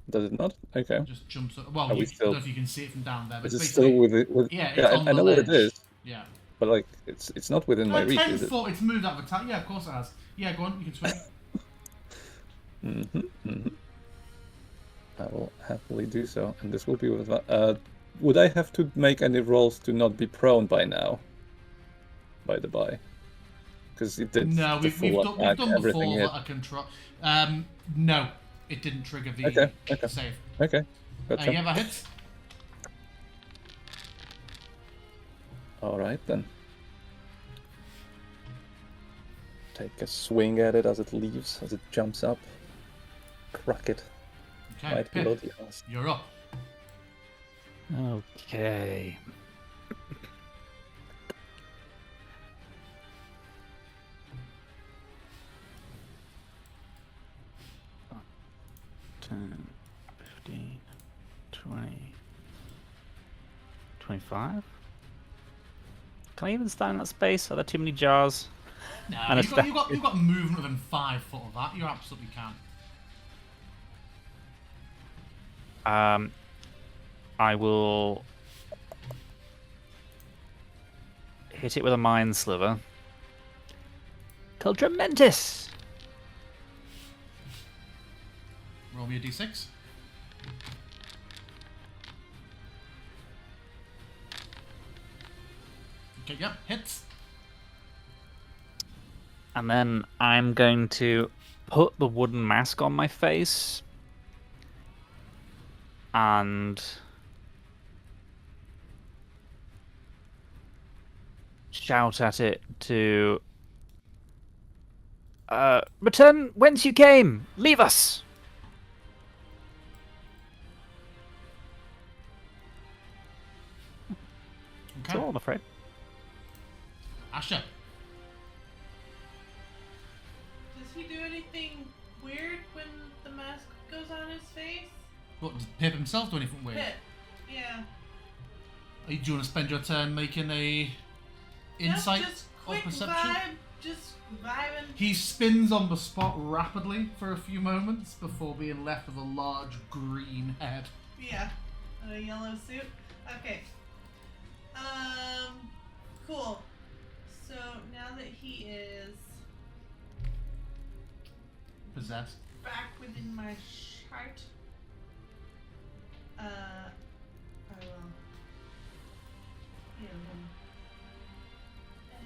Does it not? Okay. It just jumps up. Well, Are we I still- don't know if you can see it from down there, but Is it basically, still with it? yeah, it's yeah, on I the know what ledge. it is, Yeah. but like it's not within my reach, 10 is it? foot. It's moved out of attack. Yeah, of course it has. Yeah, go on. You can swing. I will happily do so, and this will be with. Would I have to make any rolls to not be prone by now? By the by, because it did. No, the we've full done attack, everything before hit. that I control. No, it didn't trigger the Okay. save. Okay. Gotcha. Yeah, that hits. All right then. Take a swing at it as it leaves, as it jumps up. Crack it Okay, right below Pip, the ass. you're up. Okay. Ten, 15, 20, 25? Can I even stand in that space? Are there too many jars? No, And a you've got movement within 5 foot of that. You absolutely can. I will hit it with a mind sliver. Called Trementis! Roll me a d6. Okay, yep, hits. And then I'm going to put the wooden mask on my face and shout at it to return whence you came. Leave us. Okay. That's all, I'm afraid. Asher. Does he do anything weird when the mask goes on his face? What, does Pip himself do anything weird? Pip. Yeah. Do you want to spend your turn making a insight Just or quick perception? vibe. Just vibing. He spins on the spot rapidly for a few moments before being left with a large green head. Yeah. A yellow suit. Okay. Cool. So now that he is Possessed. back within my chart, I will heal him.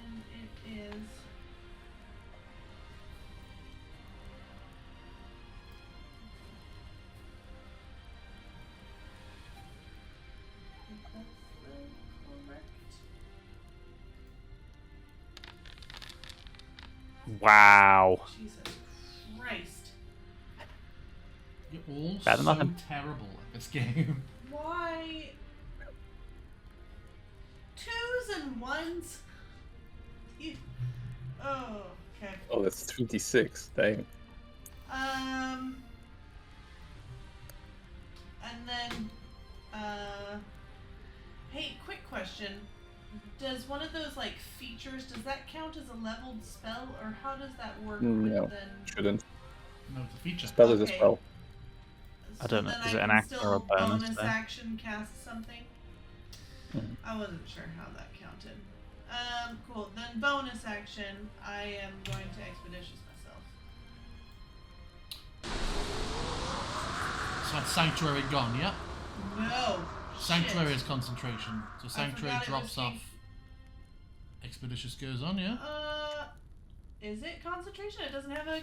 And it is if that's the correct. Wow. Jesus Christ. You're all Better so than nothing. terrible at this game. Why? Twos and ones? Oh, okay. Oh, that's 3d6. Dang. And then, hey, quick question. Does one of those, like, features, does that count as a leveled spell, or how does that work No, with then? shouldn't. No, it's a feature. Spell is a Okay. spell. I don't know, Then is it I an can action or a still bonus there? action cast something? Mhm. I wasn't sure how that counted. Cool. Then bonus action, I am going to expeditious myself. So that's Sanctuary gone, yeah? No. Sanctuary shit. is concentration. So Sanctuary forgot it was drops off. Expeditious goes on, yeah? Is it concentration? It doesn't have a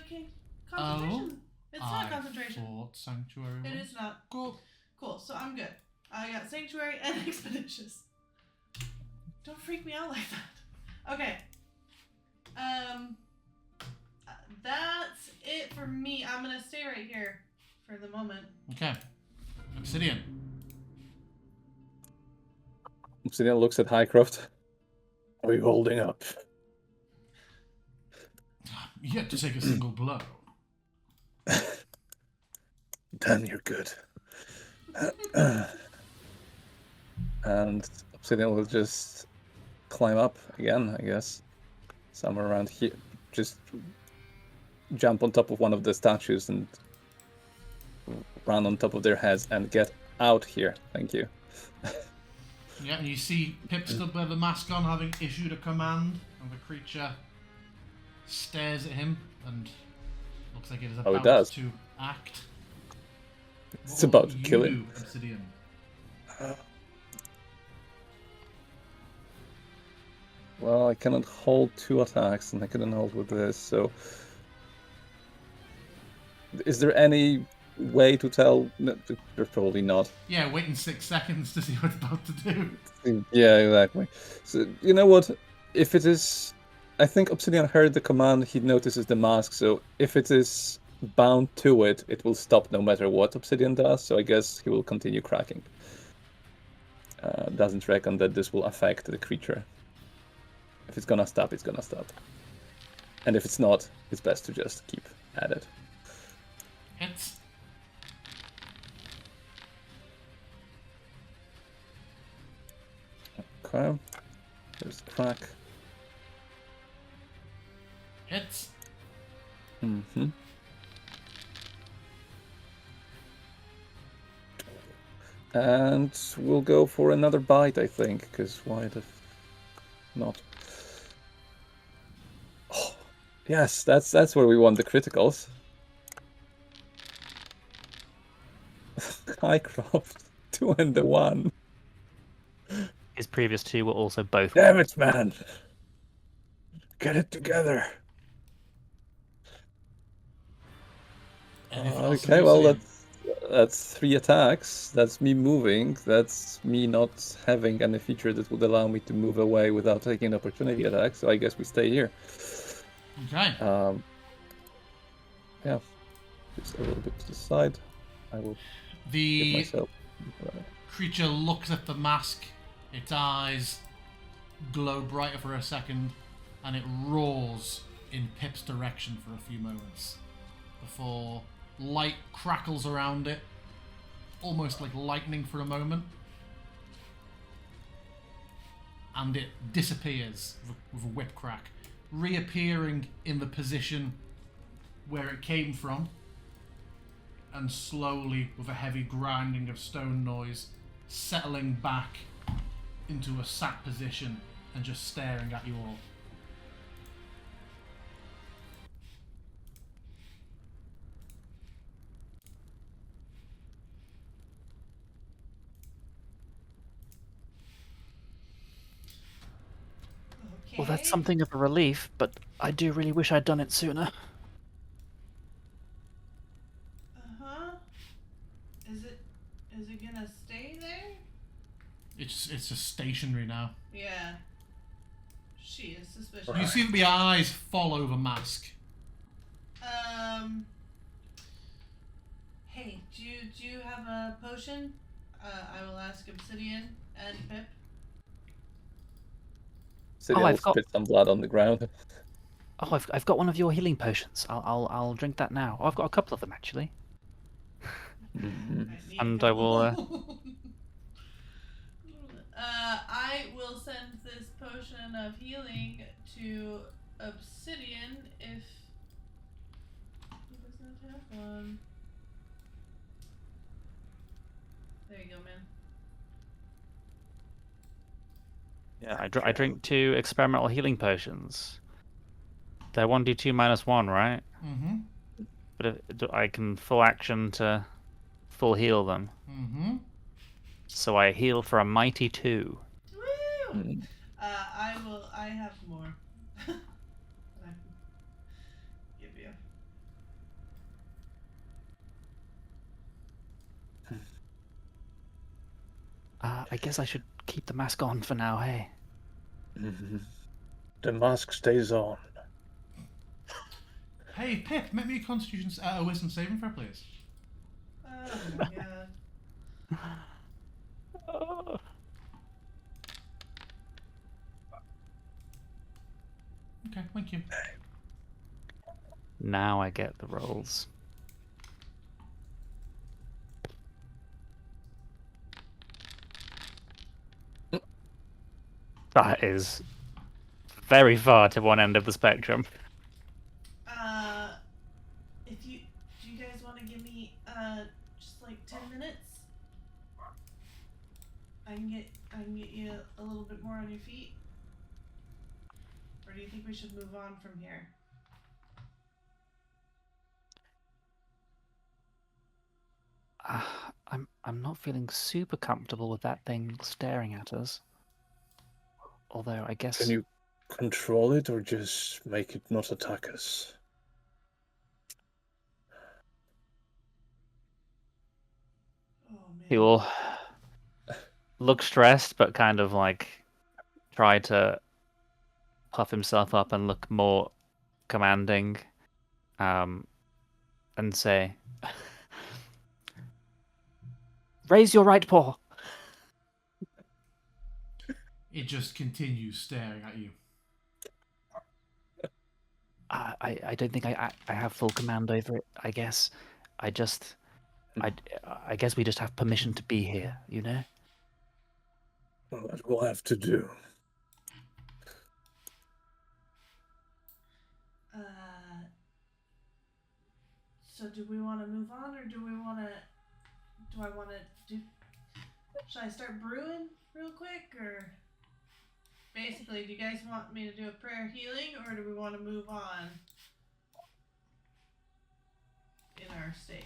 concentration. It's not concentration. Thought Sanctuary It was. is not. Cool. Cool, so I'm good. I got sanctuary and expeditious. Don't freak me out like that. Okay. That's it for me. I'm gonna stay right here for the moment. Okay. Obsidian. Obsidian looks at Highcroft. Are you holding up? Yet to take a single blow. Then you're good. And Obsidian will just climb up again, I guess. Somewhere around here. Just jump on top of one of the statues and run on top of their heads and get out here. Thank you. Yeah, and you see Pip stood with the mask on, having issued a command, and the creature stares at him and looks like it is about does. to act. It's about to kill him. Obsidian? Well, I cannot hold 2 attacks, and I couldn't hold with this, so... Is there any way to tell? No, there's probably not. Yeah, waiting 6 seconds to see what it's about to do. Yeah, exactly. So, you know what? If it is... I think Obsidian heard the command, he notices the mask, so if it is bound to it, it will stop no matter what Obsidian does, so I guess he will continue cracking. Doesn't reckon that this will affect the creature. If it's gonna stop, it's gonna stop. And if it's not, it's best to just keep at it. Hits. Okay. There's a crack. Hits. Mm-hmm. And we'll go for another bite, I think, because why the not? Oh, yes, that's where we want the criticals. Highcroft, 2 and a 1. His previous 2 were also both. Damn it, man! Get it together. Anything else to Okay, do, well Obsidian? that's 3 attacks. That's me moving. That's me not having any feature that would allow me to move away without taking an opportunity attack. So I guess we stay here. Okay. Yeah, just a little bit to the side. I will give The myself. creature looks at the mask. Its eyes glow brighter for a second, and it roars in Pip's direction for a few moments before light crackles around it, almost like lightning for a moment, and it disappears with a whip crack, reappearing in the position where it came from, and slowly, with a heavy grinding of stone noise, settling back into a sat position and just staring at you all. Okay. Well, that's something of a relief, but I do really wish I'd done it sooner. Uh-huh. Is it gonna stay there? It's just stationary now. Yeah. She is suspicious. You see that the eyes follow the mask. Hey, do you have a potion? I will ask Obsidian and Pip. Obsidian I've will got- spit some blood on the ground. Oh, I've got one of your healing potions. I'll drink that now. Oh, I've got a couple of them actually. Mhm. need And a I will, couple. I will send this potion of healing to Obsidian if he does not have one. There you go, man. Yeah, I drink 2 experimental healing potions. They're 1d2 minus 1, right? Mm-hmm. But I can full action to full heal them. Mm-hmm. So I heal for a mighty 2. Woo! Mm. I have more. I can give you. I guess I should keep the mask on for now, hey? Mhm. The mask stays on. Hey, Pip, make me a wisdom saving throw, please. Oh my god. Okay, thank you. Now I get the rolls. That is very far to one end of the spectrum. If you do, you guys want to give me just like 10 minutes? I can get you a little bit more on your feet. Or do you think we should move on from here? I'm not feeling super comfortable with that thing staring at us. Although I guess Can you control it or just make it not attack us? Oh man. he will look stressed, but kind of like try to puff himself up and look more commanding, and say, "Raise your right paw." It just continues staring at you. I don't think I have full command over it. I guess I guess we just have permission to be here, you know? Well, that we'll have to do. So do we want to move on, or do I want to do? Should I start brewing real quick, or basically, do you guys want me to do a prayer healing, or do we want to move on in our state?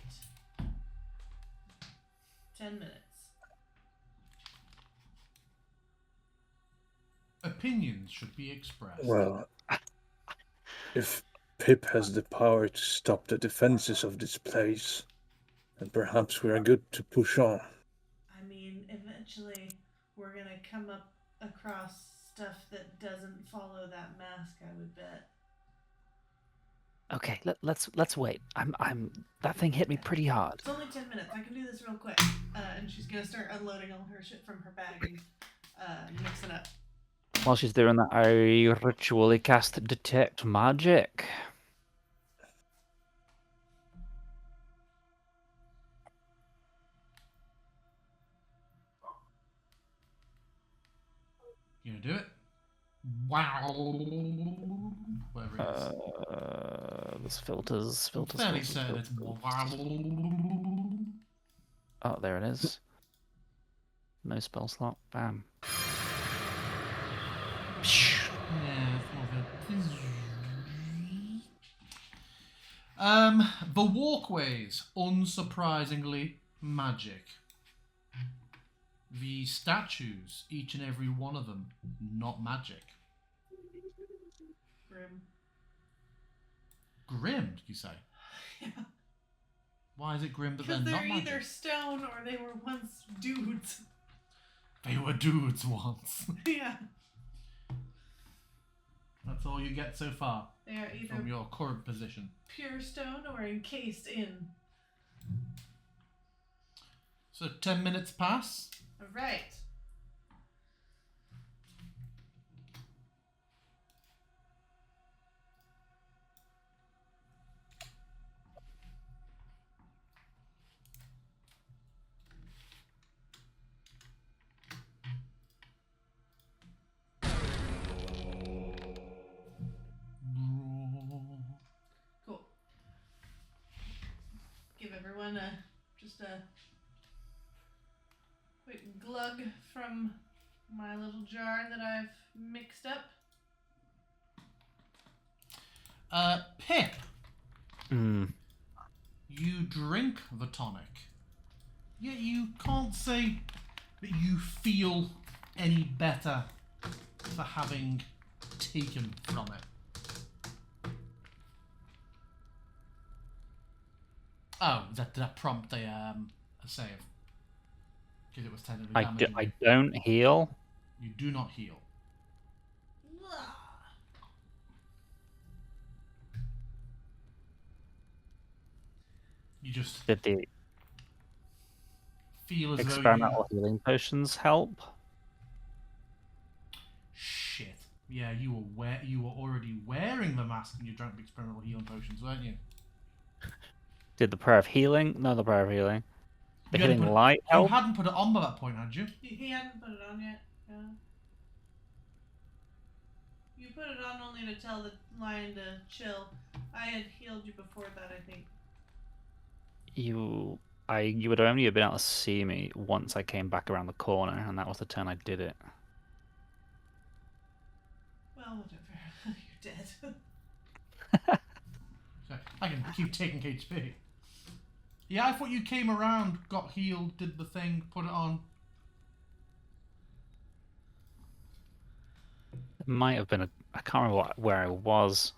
10 minutes. Opinions should be expressed. Well, if Pip has the power to stop the defenses of this place, then perhaps we are good to push on. I mean, eventually, we're gonna come up across stuff that doesn't follow that mask. I would bet. Okay, let's wait. That thing hit me pretty hard. It's only 10 minutes. I can do this real quick. And she's gonna start unloading all her shit from her bag and mix it up. While she's doing that, I ritually cast Detect Magic. You gonna do it? Wow. Whatever it is. There's filters. I'm fairly certain it's wow. Oh, there it is. No spell slot. Bam. Yeah, it's more of a... The walkways, unsurprisingly, magic. The statues, each and every one of them, not magic. Grim. Grim, you say? Yeah. Why is it grim but Because then not they're magic? either stone or they were once dudes. They were dudes once. Yeah. That's all you get so far They are either from your current position. pure stone or encased in. So 10 minutes pass. Alright. Cool. Give everyone just a quick glug from my little jar that I've mixed up. Pip, Mm. you drink the tonic. Yet you can't say that you feel any better for having taken from it. Oh, did that prompt a save? Because it was technically damaging I you. don't heal. You do not heal. You just Did the feel as though you... experimental healing potions help? Shit. Yeah, you were already wearing the mask when you drank the experimental healing potions, weren't you? Did the prayer of healing? No, the prayer of healing. The You hadn't healing put it- light You help? hadn't put it on by that point, had you? He hadn't put it on yet. Yeah. You put it on only to tell the lion to chill. I had healed you before that, I think. You would only have been able to see me once I came back around the corner, and that was the turn I did it. Well, whatever. You're dead. So I can keep taking HP. Yeah, I thought you came around, got healed, did the thing, put it on. It might have been I can't remember where I was.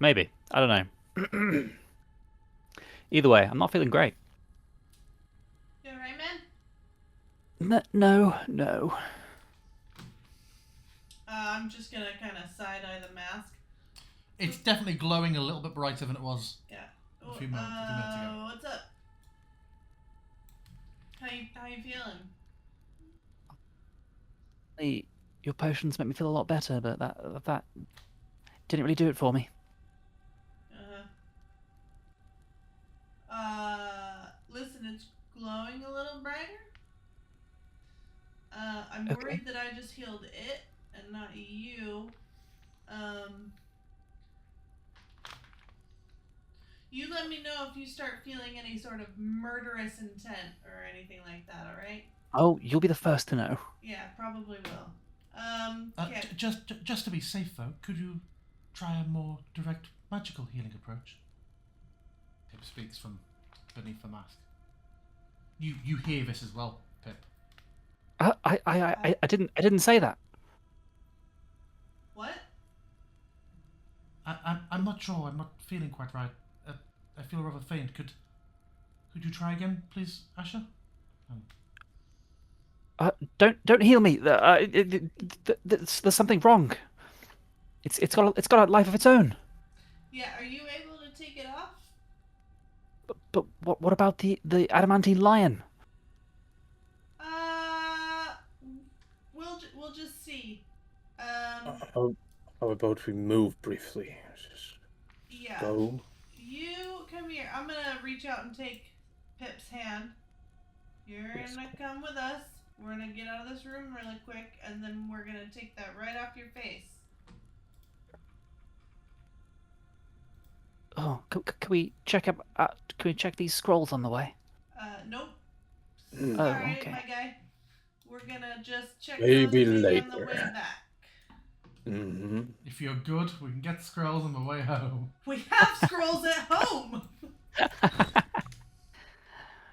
Maybe. I don't know. Either way, I'm not feeling great. You alright, man? No. I'm just gonna kind of side-eye the mask. It's definitely glowing a little bit brighter than it was. Yeah. A few minutes ago. What's up? How you feeling? Your potions make me feel a lot better, but that didn't really do it for me. Listen, it's glowing a little brighter. I'm Okay. worried that I just healed it and not you. You let me know if you start feeling any sort of murderous intent or anything like that, alright? Oh, you'll be the first to know. Yeah, probably will. Okay. Just to be safe, though, could you try a more direct magical healing approach? Pip speaks from beneath the mask. You hear this as well, Pip. I didn't say that. What? I'm not sure. I'm not feeling quite right. I feel rather faint. Could you try again, please, Asher? Don't heal me. There's something wrong. It's got a life of its own. Yeah, are you able to take it off? But what about the adamantine lion? We'll just see. How about we move briefly? Just Yeah. go. You come here. I'm gonna reach out and take Pip's hand. You're gonna come with us. We're gonna get out of this room really quick, and then we're gonna take that right off your face. Oh, can we check up? Can we check these scrolls on the way? Nope. Oh, Sorry, okay. my guy. We're gonna just check Maybe those things on the later. way back. Mm-hmm. If you're good, we can get scrolls on the way home. We have scrolls at home.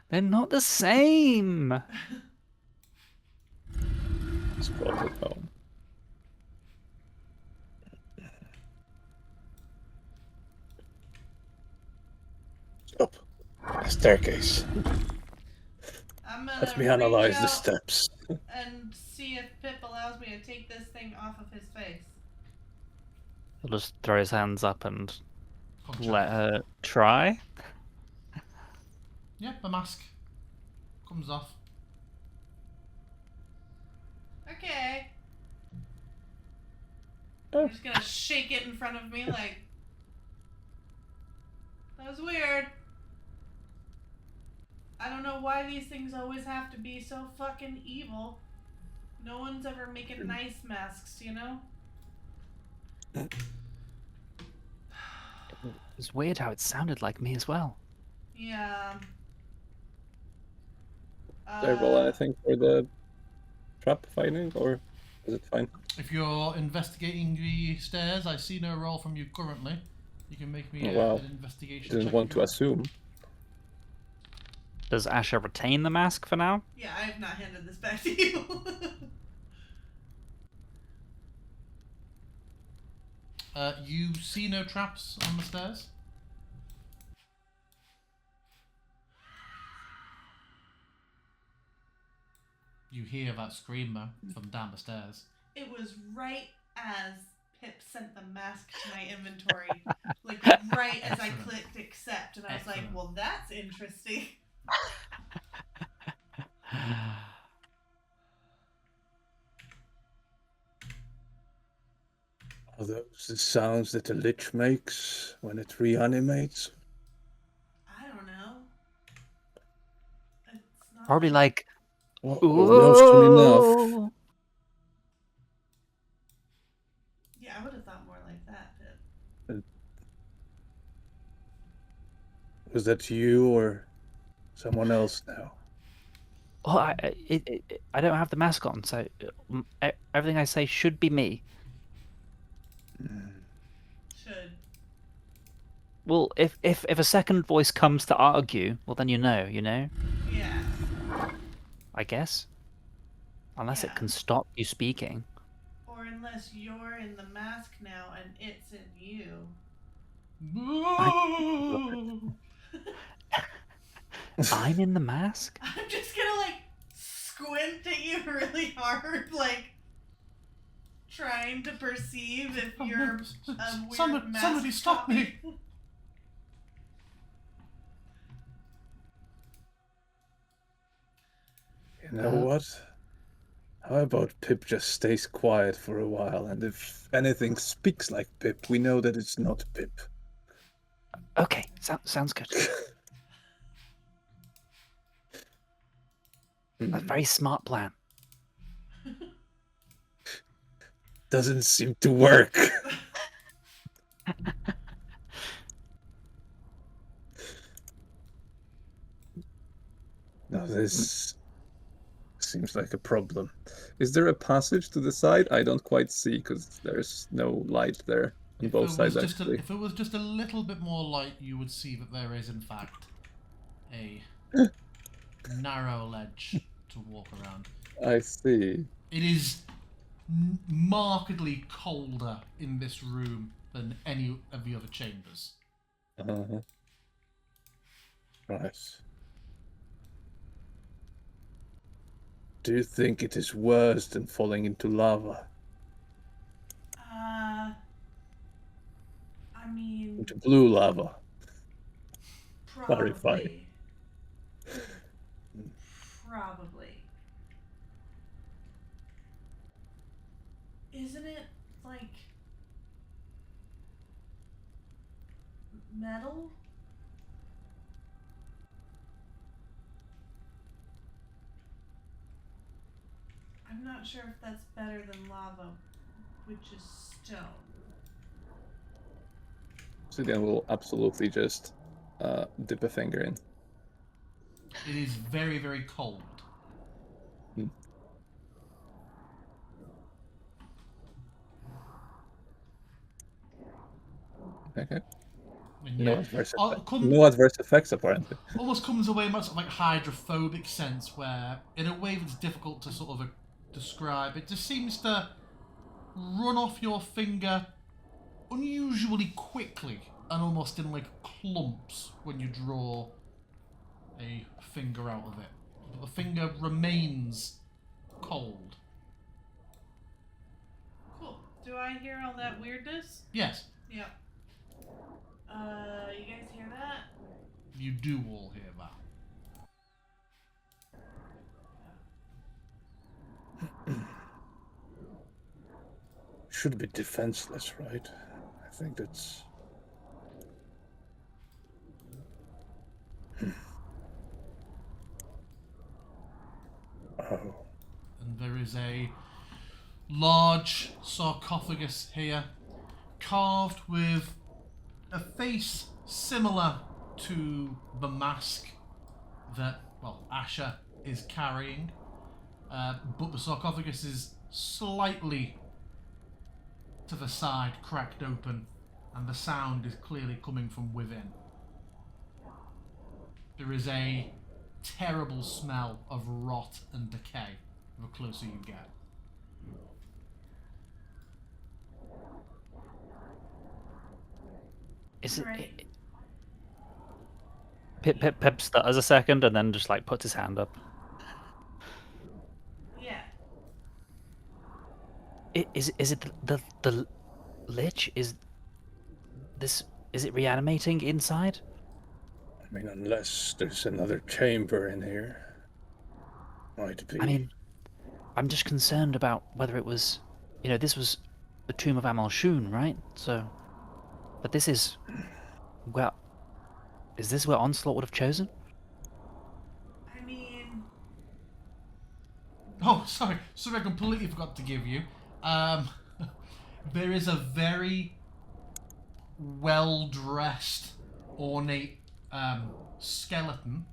They're not the same. Scroll it home. Up. A staircase. I'm gonna Let me analyze the reach out steps. and see if Pip allows me to take this thing off of his face. He'll just throw his hands up and Punch let it. her try. Yeah, the mask comes off. Okay. Oh. I'm just gonna shake it in front of me like... That was weird. I don't know why these things always have to be so fucking evil. No one's ever making nice masks, you know? It's weird how it sounded like me as well. Yeah. Did I roll anything for the trap finding, or is it fine? If you're investigating the stairs, I see no roll from you currently. You can make me Oh, wow. an investigation Didn't check want if to you assume. Does Asher retain the mask for now? Yeah, I have not handed this back to you. You see no traps on the stairs? You hear that scream though from down the stairs. It was right as Pip sent the mask to my inventory. Like, right as I Excellent. clicked accept, and I was like, Excellent. well, that's interesting. Are those the sounds that a lich makes when it reanimates? I don't know. It's not Probably like, Oh, close to enough. ooh. Yeah, I would have thought more like that. But... Was that you or someone else now? Well, I don't have the mask on, so everything I say should be me. Should. Well, if a second voice comes to argue, well then you know, Yeah. I guess. Unless it Yeah. can stop you speaking. Or unless you're in the mask now and it's in you. I'm in the mask? I'm just gonna like squint at you really hard, like trying to perceive if you're a weird mask. Somebody stop me! You know what? How about Pip just stays quiet for a while, and if anything speaks like Pip, we know that it's not Pip. Okay, sounds good. A very smart plan. Doesn't seem to work. Now this seems like a problem. Is there a passage to the side? I don't quite see because there's no light there on both sides actually. If it was just a little bit more light, you would see that there is in fact a narrow ledge to walk around. I see. It is markedly colder in this room than any of the other chambers. Uh-huh. Right. Do you think it is worse than falling into lava? I mean, Into blue lava? probably. Clarify. Probably. Isn't it like metal? I'm not sure if that's better than lava, which is stone. So then we'll absolutely just dip a finger in. It is very, very cold. Okay. And No yeah, adverse effects, apparently. almost comes away in much of like hydrophobic sense, where in a way that's difficult to sort of describe. It just seems to run off your finger unusually quickly and almost in like clumps when you draw a finger out of it. But the finger remains cold. Cool. Do I hear all that weirdness? Yes, Yep. You guys hear that? you do all hear that. Should be defenseless, right? I think that's... Oh. And there is a large sarcophagus here, carved with a face similar to the mask that, well, Asher is carrying. But the sarcophagus is slightly to the side, cracked open, and the sound is clearly coming from within. There is a terrible smell of rot and decay the closer you get. Is it? Right. Pip stutters a second and then just like puts his hand up. Yeah. Is it the lich? Is it reanimating inside? I mean, unless there's another chamber in here. Might be. I mean, I'm just concerned about whether it was, this was the tomb of Amal Shun, right? So, but this is, well, is this where Onslaught would have chosen? I mean, Oh, sorry. Sorry, I completely forgot to give you. There is a very well-dressed, ornate skeleton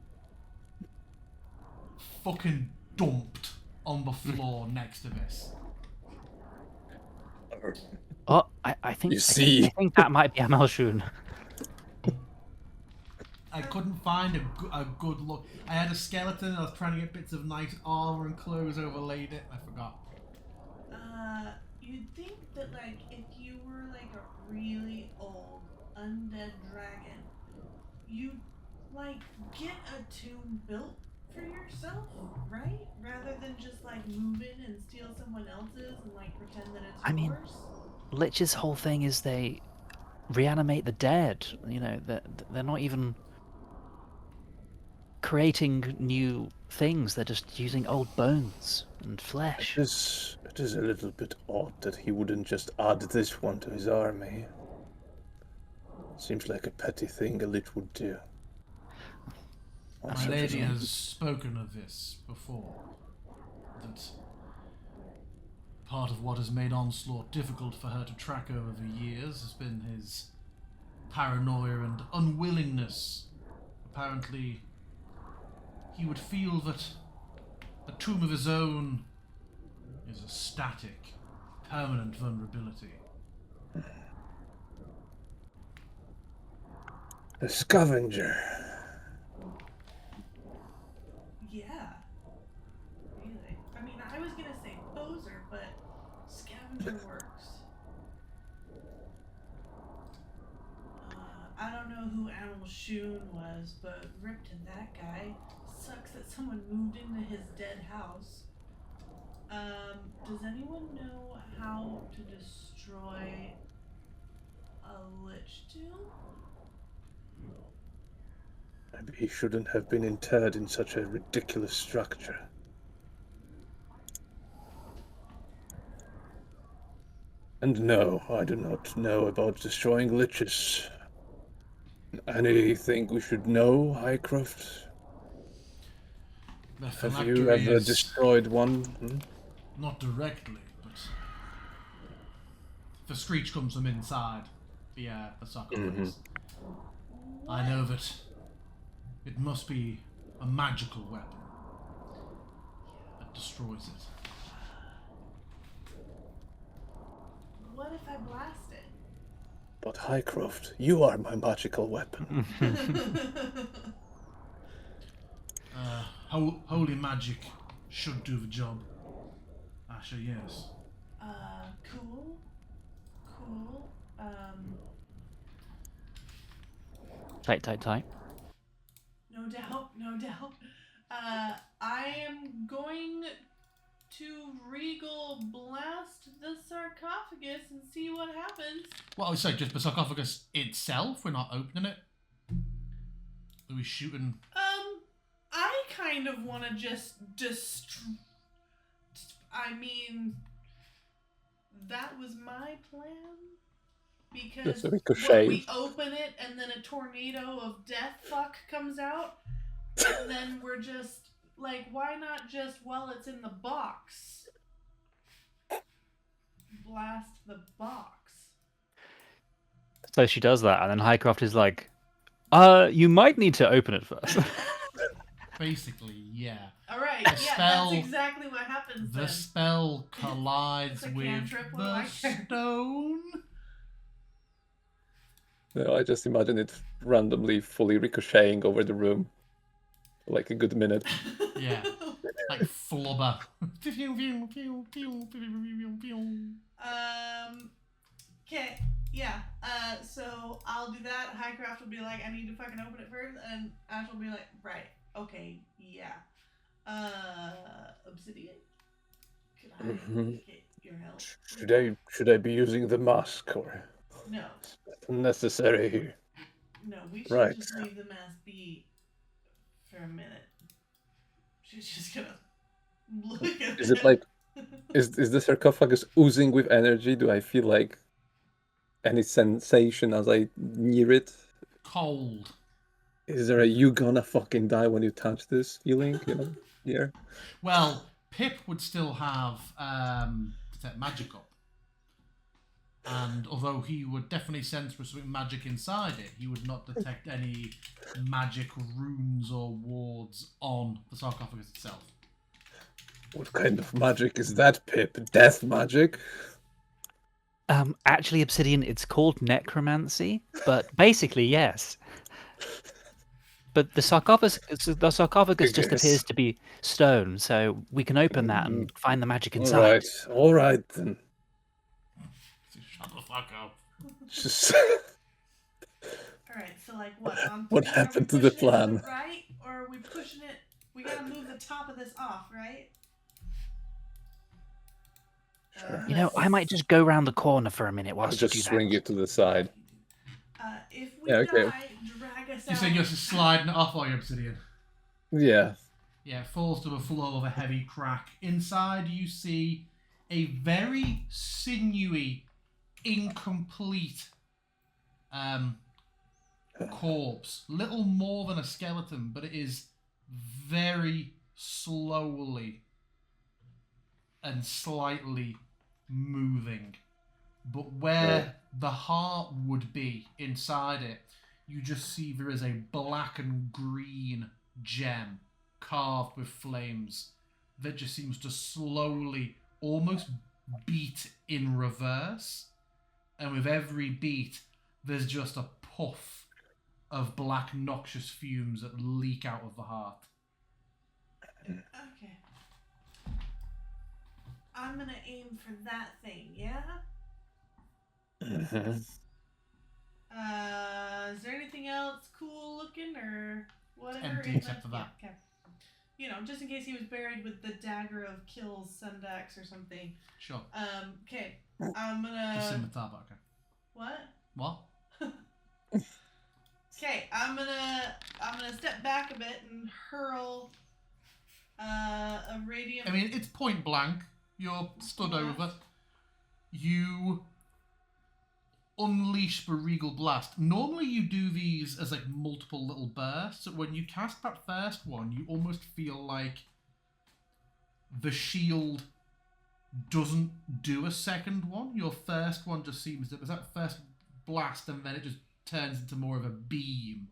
fucking dumped on the floor next to this. Oh, I think You see. I think that might be Amal Shun. I couldn't find a good look. I had a skeleton and I was trying to get bits of nice armor and clothes overlaid it. I forgot. you'd think that, like, if you were, like, a really old undead dragon, you'd, like, get a tomb built for yourself, right? Rather than just, like, move in and steal someone else's and, like, pretend that it's I mean, yours. Lich's whole thing is they reanimate the dead. You know, they're not even creating new things. They're just using old bones and flesh. It is a little bit odd that he wouldn't just add this one to his army. Seems like a petty thing a lich would do. My lady has spoken of this before. That part of what has made Onslaught difficult for her to track over the years has been his paranoia and unwillingness. Apparently, he would feel that a tomb of his own is a static, permanent vulnerability. A scavenger. Yeah. Really. I mean, I was gonna say poser, but scavenger works. I don't know who Amal Shun was, but rip to that guy. Sucks that someone moved into his dead house. Does anyone know how to destroy a lich tomb? Maybe he shouldn't have been interred in such a ridiculous structure. And no, I do not know about destroying liches. Anything we should know, Highcroft? The Have you phylactery ever is destroyed one? Hmm? not directly, but the screech comes from inside the sarcophagus. I know that it must be a magical weapon that destroys it. What if I blast it? But Highcroft, you are my magical weapon. Holy magic should do the job. Asher, yes. Cool. Cool. Tight. No doubt, no doubt. I am going to Regal blast the sarcophagus and see what happens. Well, I would say just the sarcophagus itself. We're not opening it. Are we shooting? I kind of want to just I mean, that was my plan. Because That's a ricochet. we open it and then a tornado of death fuck comes out. And then we're just like, why not just while it's in the box? Blast the box. So she does that, and then Highcroft is like, you might need to open it first. Basically, yeah. Alright, The yeah, spell- that's exactly what happens The then. spell collides It's a with cantrip, what do the I care? stone. No, I just imagine it randomly fully ricocheting over the room for like a good minute. Yeah. Like flubber. Okay, yeah. So I'll do that. Highcraft will be like, I need to fucking open it first, and Ash will be like, right, okay, yeah. Obsidian? Could I get your help? Should I be using the mask or No, unnecessary here? no, we should Right. just leave the mask be for a minute. She's just gonna look at Is it like Is the sarcophagus oozing with energy? Do I feel like any sensation as I near it? Cold. Is there a "you gonna fucking die when you touch this" feeling? Yeah. Well, Pip would still have detect magic up. And although he would definitely sense for something magic inside it, he would not detect any magic runes or wards on the sarcophagus itself. What kind of magic is that, Pip? Death magic? Actually, Obsidian, it's called necromancy, but basically, yes. But the sarcophagus just Yes. appears to be stone, so we can open that and find the magic inside. All right then. Shut the fuck up. Just Alright, so like what? On What three, happened are we to the pushing it plan? right? Or are we pushing it? We gotta move the top of this off, right? Sure. You know, I might just go round the corner for a minute I'll whilst you do just that. swing it to the side. If we Yeah, okay. die, drag us You out. saying you're just sliding it off while you're obsidian? Yeah. Yeah, it falls to the floor with a heavy crack. Inside you see a very sinewy, incomplete corpse. Little more than a skeleton, but it is very slowly and slightly moving. But where the heart would be inside it, you just see there is a black and green gem carved with flames that just seems to slowly almost beat in reverse. And with every beat, there's just a puff of black noxious fumes that leak out of the heart. Okay. I'm gonna aim for that thing, yeah? Mhm. Is there anything else cool looking or whatever? Empty in except the- for that. Yeah, okay. You know, just in case he was buried with the dagger of kills Sundax or something. Sure. Okay. I'm The gonna. scimitar, but okay. What? What? Okay, I'm gonna step back a bit and hurl a radiant. I mean, it's point blank. You're stood over. You unleash the regal blast. Normally you do these as like multiple little bursts. So when you cast that first one, you almost feel like the shield doesn't do a second one. Your first one just seems that there's that first blast and then it just turns into more of a beam.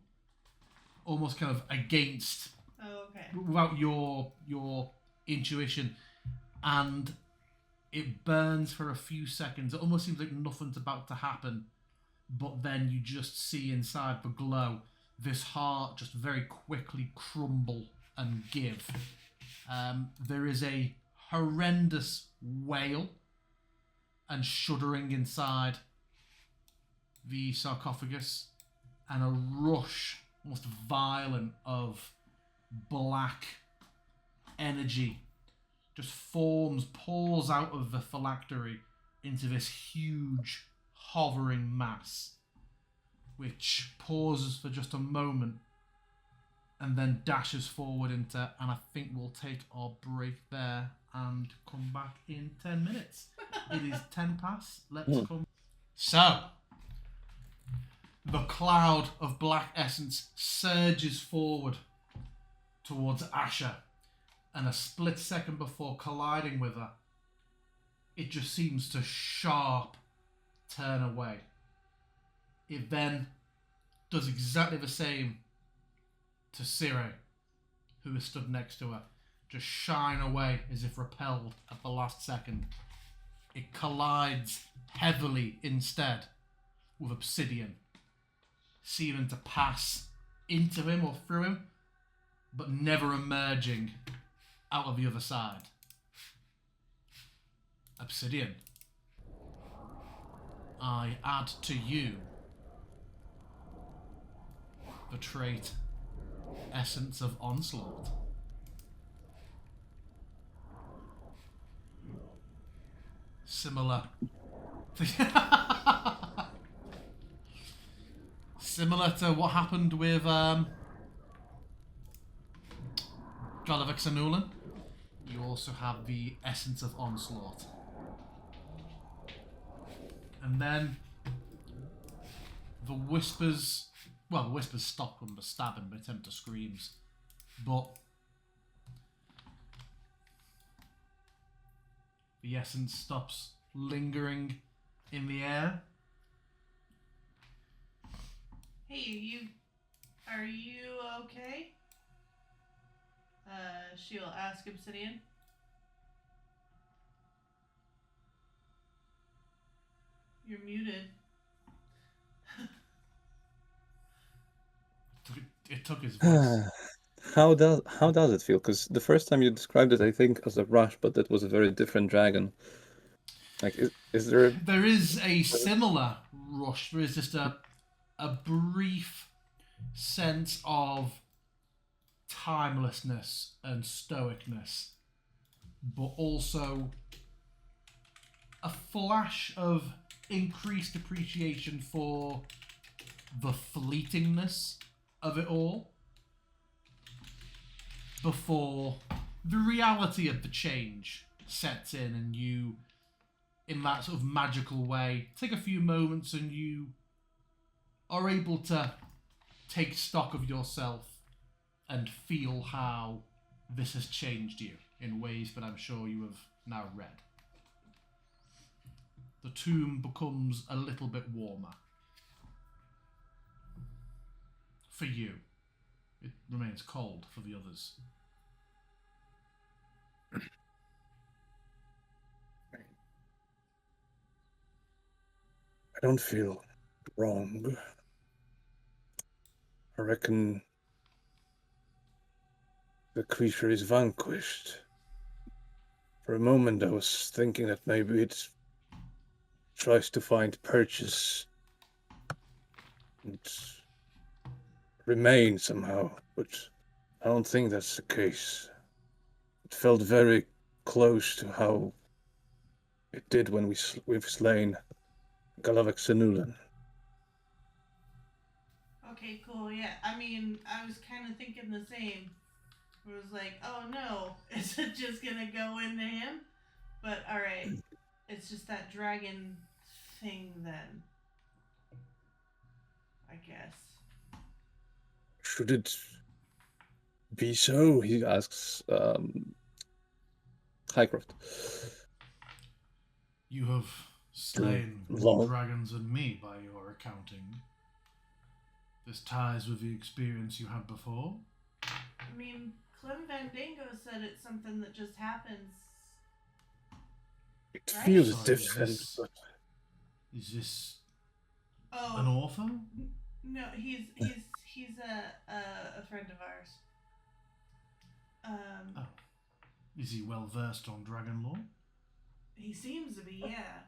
Almost kind of against Oh, okay. without your intuition, and it burns for a few seconds. It almost seems like nothing's about to happen, but then you just see inside the glow this heart just very quickly crumble and give. There is a horrendous wail and shuddering inside the sarcophagus, and a rush, almost violent, of black energy just pours out of the phylactery into this huge hovering mass, which pauses for just a moment and then dashes forward into, and I think we'll take our break there and come back in 10 minutes. It is 10 past. Let's come. So, the cloud of black essence surges forward towards Asher, and a split second before colliding with her, it just seems to sharp turn away. It then does exactly the same to Sire, who is stood next to her, just shine away as if repelled at the last second. It collides heavily instead with Obsidian, seeming to pass into him or through him, but never emerging out of the other side. Obsidian, I add to you the trait Essence of Onslaught. Similar to what happened with Galavix and Nulan. You also have the Essence of Onslaught. And then the whispers... Well, the whispers stop when the stabbing, but attempt to screams. But the essence stops lingering in the air. Hey, are you okay? She'll ask Obsidian. You're muted. It took his voice. How does it feel? Because the first time you described it, I think, as a rush, but that was a very different dragon. Like, is there? There is a similar rush. There is just a brief sense of timelessness and stoicness, but also a flash of increased appreciation for the fleetingness of it all before the reality of the change sets in, and you, in that sort of magical way, take a few moments and you are able to take stock of yourself and feel how this has changed you in ways that I'm sure you have now read. The tomb becomes a little bit warmer. For you. It remains cold for the others. I don't feel wrong. I reckon the creature is vanquished. For a moment I was thinking that maybe it tries to find purchase and remain somehow, but I don't think that's the case. It felt very close to how it did when we've slain Galavek Senulan. Okay, cool. Yeah, I mean, I was kind of thinking the same. It was like, oh no, is it just gonna go into him? But alright, it's just that dragon thing then. I guess. Should it be so? He asks Highcroft. You have slain more Long. dragons than me by your accounting. This ties with the experience you had before. I mean, Clem Vandango said it's something that just happens. It Right? feels Sorry, different, but Is this Oh an author? no, he's a friend of ours. Oh. Is he well versed on dragon lore? He seems to be, yeah.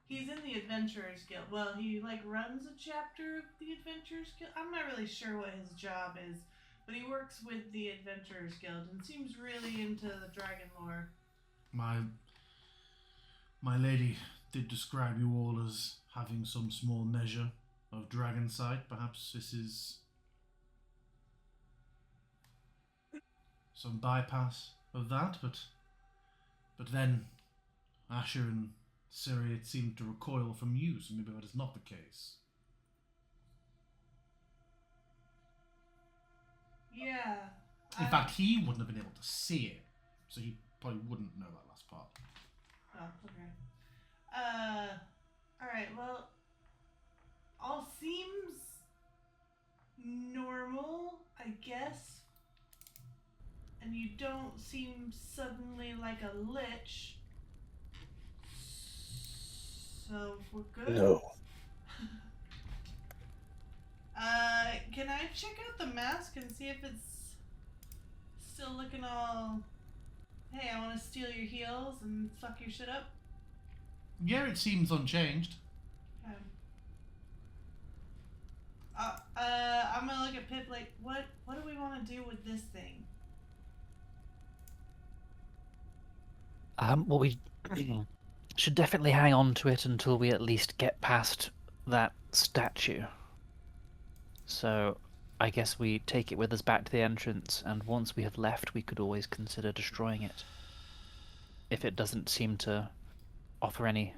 He's in the Adventurers Guild. Well, he runs a chapter of the Adventurers Guild. I'm not really sure what his job is, but he works with the Adventurers Guild and seems really into the dragon lore. My lady did describe you all as having some small measure of dragon sight. Perhaps this is some bypass of that, but then Asher and Syria seemed to recoil from you, so maybe that is not the case. Yeah. In fact, he wouldn't have been able to see it, so he probably wouldn't know that last part. Oh, okay. Alright, well, all seems normal, I guess. And you don't seem suddenly like a lich. So, we're good? no. Can I check out the mask and see if it's still looking all... Hey, I want to steal your heels and fuck your shit up? Yeah, it seems unchanged. I'm gonna look at Pip like, what do we want to do with this thing? Well, we should definitely hang on to it until we at least get past that statue. So, I guess we take it with us back to the entrance, and once we have left, we could always consider destroying it. if it doesn't seem to offer any,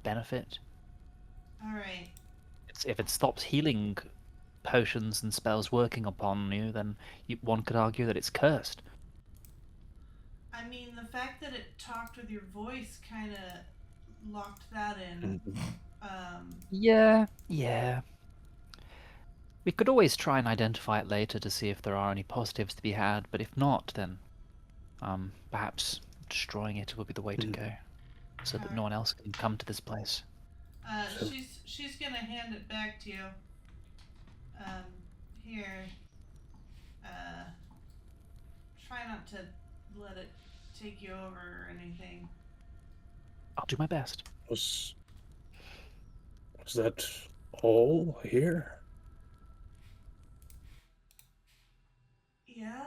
benefit. All right. If it stops healing potions and spells working upon you, then one could argue that it's cursed. I mean, the fact that it talked with your voice kind of locked that in. Yeah. We could always try and identify it later to see if there are any positives to be had, but if not, then perhaps destroying it would be the way to go, so that no one else can come to this place. She's gonna hand it back to you. Here. Try not to let it take you over or anything. I'll do my best. Was that all here? Yeah?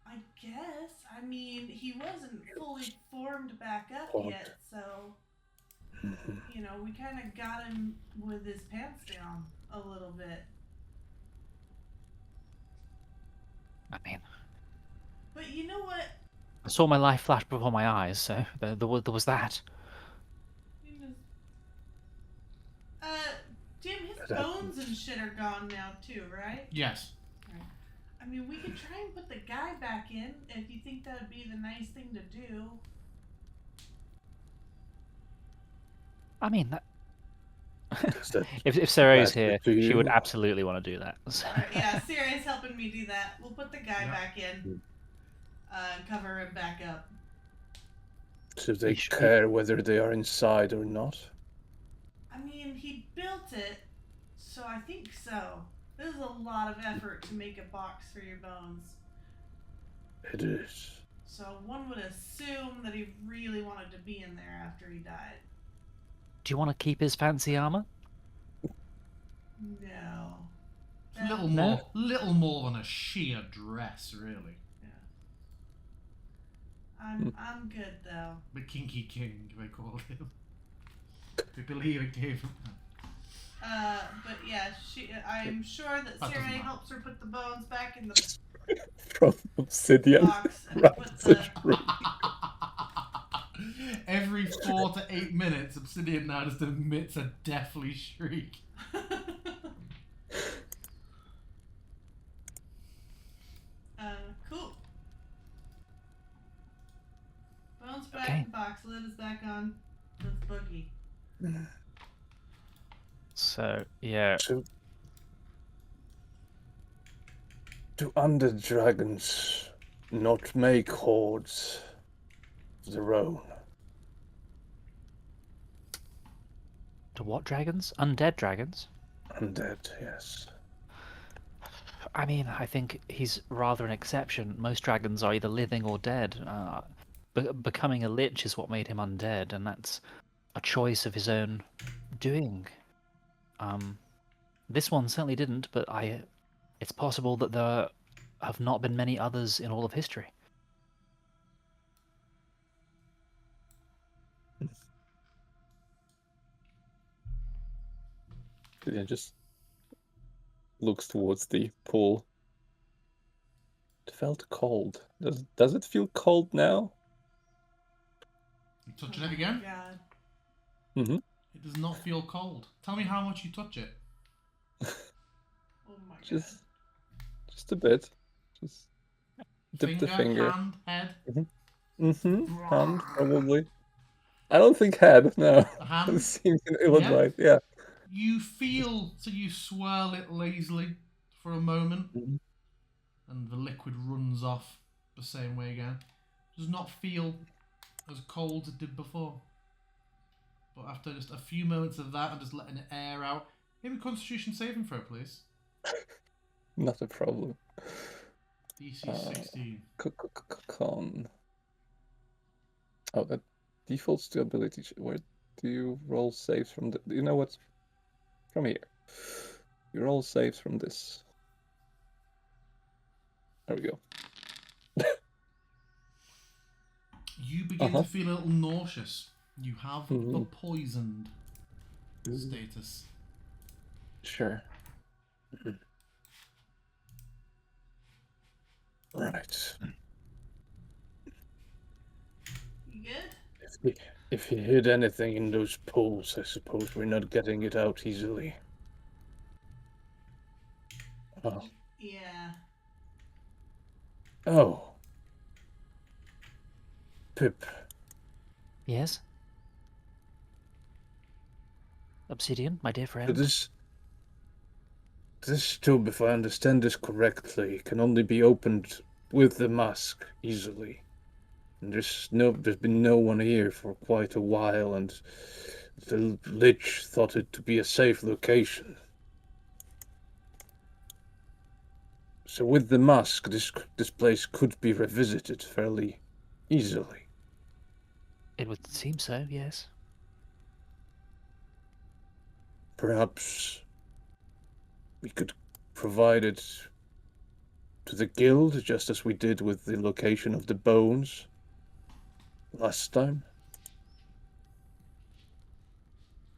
I guess. I mean, he wasn't fully formed back up yet, so... You know, we kind of got him with his pants down a little bit. I mean, But you know what? I saw my life flash before my eyes, so there was that. Jim, his bones and shit are gone now too, right? Yes. Right. I mean, we could try and put the guy back in if you think that would be the nice thing to do. I mean, that... if Sarah's here, she would you? absolutely want to do that. So. Right, yeah, Sarah's helping me do that. We'll put the guy back in. Cover him back up. Do they care whether they are inside or not? I mean, he built it, so I think so. This is a lot of effort to make a box for your bones. It is. So one would assume that he really wanted to be in there after he died. Do you want to keep his fancy armor? No. It's little more than a sheer dress, really. Yeah. I'm good though. The Kinky King, they called him. We believe it gave him. But yeah, I'm sure that Sarah helps her put the bones back in the from obsidian. Box and put the... Every 4 to 8 minutes, Obsidian now just emits a deathly shriek. Cool. Bones back in the box, lid is back on. Let's boogie. So, yeah. Do undead dragons not make hordes of their own? To what dragons? Undead dragons? Undead, yes. I mean, I think he's rather an exception. Most dragons are either living or dead. Becoming a lich is what made him undead, and that's a choice of his own doing. This one certainly didn't, but it's possible that there have not been many others in all of history. Yeah, just looks towards the pool. It felt cold. Does it feel cold now? You touching it again? God. Mm-hmm. It does not feel cold. Tell me how much you touch it. Oh my God. Just a bit. Just dip the finger. Hand, head. Hand, probably. I don't think head. No. The hand. It seems right. Yeah. You feel, so you swirl it lazily for a moment, and the liquid runs off the same way again. Does not feel as cold as it did before. But after just a few moments of that and just letting it air out, maybe Constitution saving throw, please. Not a problem. DC 16. Con. Oh, that defaults to ability. Where do you roll saves from? Do you know what's from here? You roll saves from this. There we go. You begin to feel a little nauseous. You have the poisoned status. Sure. Right. If he hid anything in those pools, I suppose we're not getting it out easily. Oh. Yeah. Oh. Pip, Yes? Obsidian, my dear so friend. this tube, if I understand this correctly, can only be opened with the mask easily. And there's been no one here for quite a while, and the Lich thought it to be a safe location. So with the mask, this place could be revisited fairly easily. It would seem so, yes. Perhaps we could provide it to the guild, just as we did with the location of the bones last time.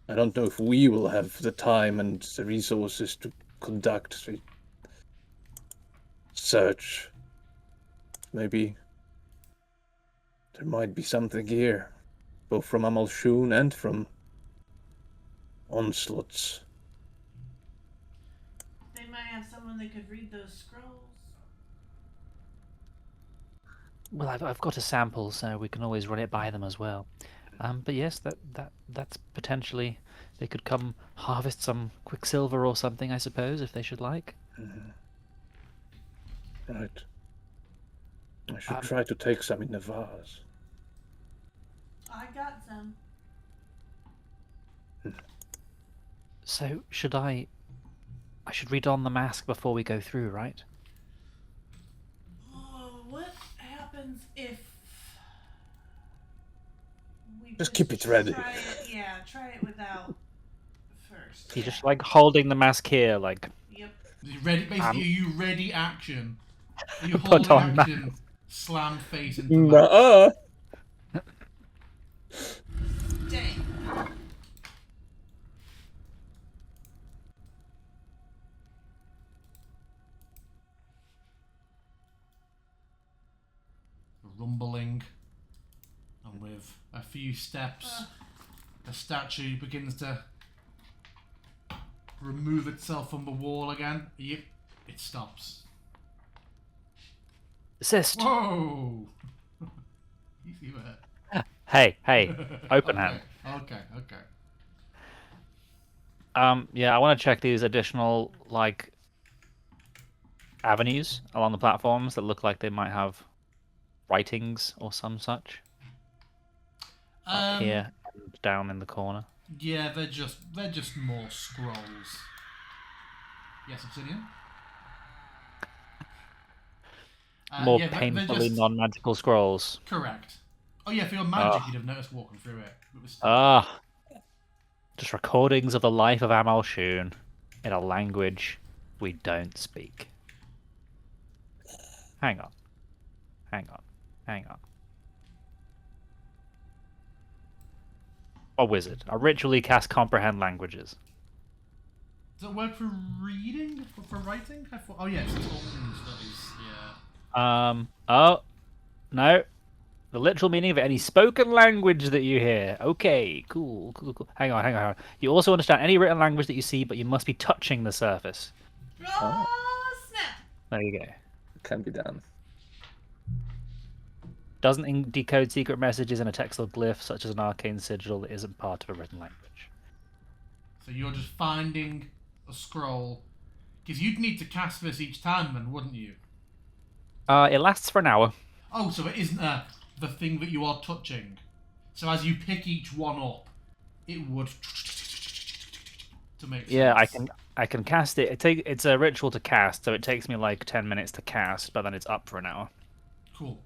I don't know if we will have the time and the resources to conduct a search. Maybe there might be something here, both from Amalshun and from Onslaught's. They might have someone that could read those scrolls. Well, I've got a sample, so we can always run it by them as well. But yes, that's potentially they could come harvest some quicksilver or something, I suppose, if they should like. Right. I should try to take some in the vase. I got some. So should I should read on the mask before we go through, right? Oh, what happens if we Just keep it ready. Try it, yeah, try it without first. He's just like holding the mask here, like. Yep. Ready? Basically, are you ready? Action. Are you Put holding on action? Slam face into the Nuh-uh. Dang. rumbling, and with a few steps, the statue begins to remove itself from the wall again. It stops. Assist. Whoa! Easy there. Hey, open Okay, hand. Okay. Yeah, I want to check these additional like avenues along the platforms that look like they might have writings or some such. Up here and down in the corner. Yeah, they're just more scrolls. Yes, Obsidian. More yeah, painfully non-magical scrolls. Correct. Oh yeah, for your magic, you'd have noticed walking through it. Just recordings of the life of Amalshun in a language we don't speak. Hang on. A wizard. A ritually cast comprehend languages. Does it work for reading? For writing? Oh yeah, it's Tolkien studies. Yeah. Oh, no. The literal meaning of any spoken language that you hear. Okay, cool. Hang on. You also understand any written language that you see, but you must be touching the surface. Oh, snap! There you go. It can be done. Doesn't decode secret messages in a text or glyph, such as an arcane sigil that isn't part of a written language. So you're just finding a scroll. Because you'd need to cast this each time then, wouldn't you? It lasts for an hour. Oh, so it isn't the thing that you are touching. So as you pick each one up, it would to make sense. Yeah, I can cast it. It's a ritual to cast, so it takes me like 10 minutes to cast, but then it's up for an hour. Cool.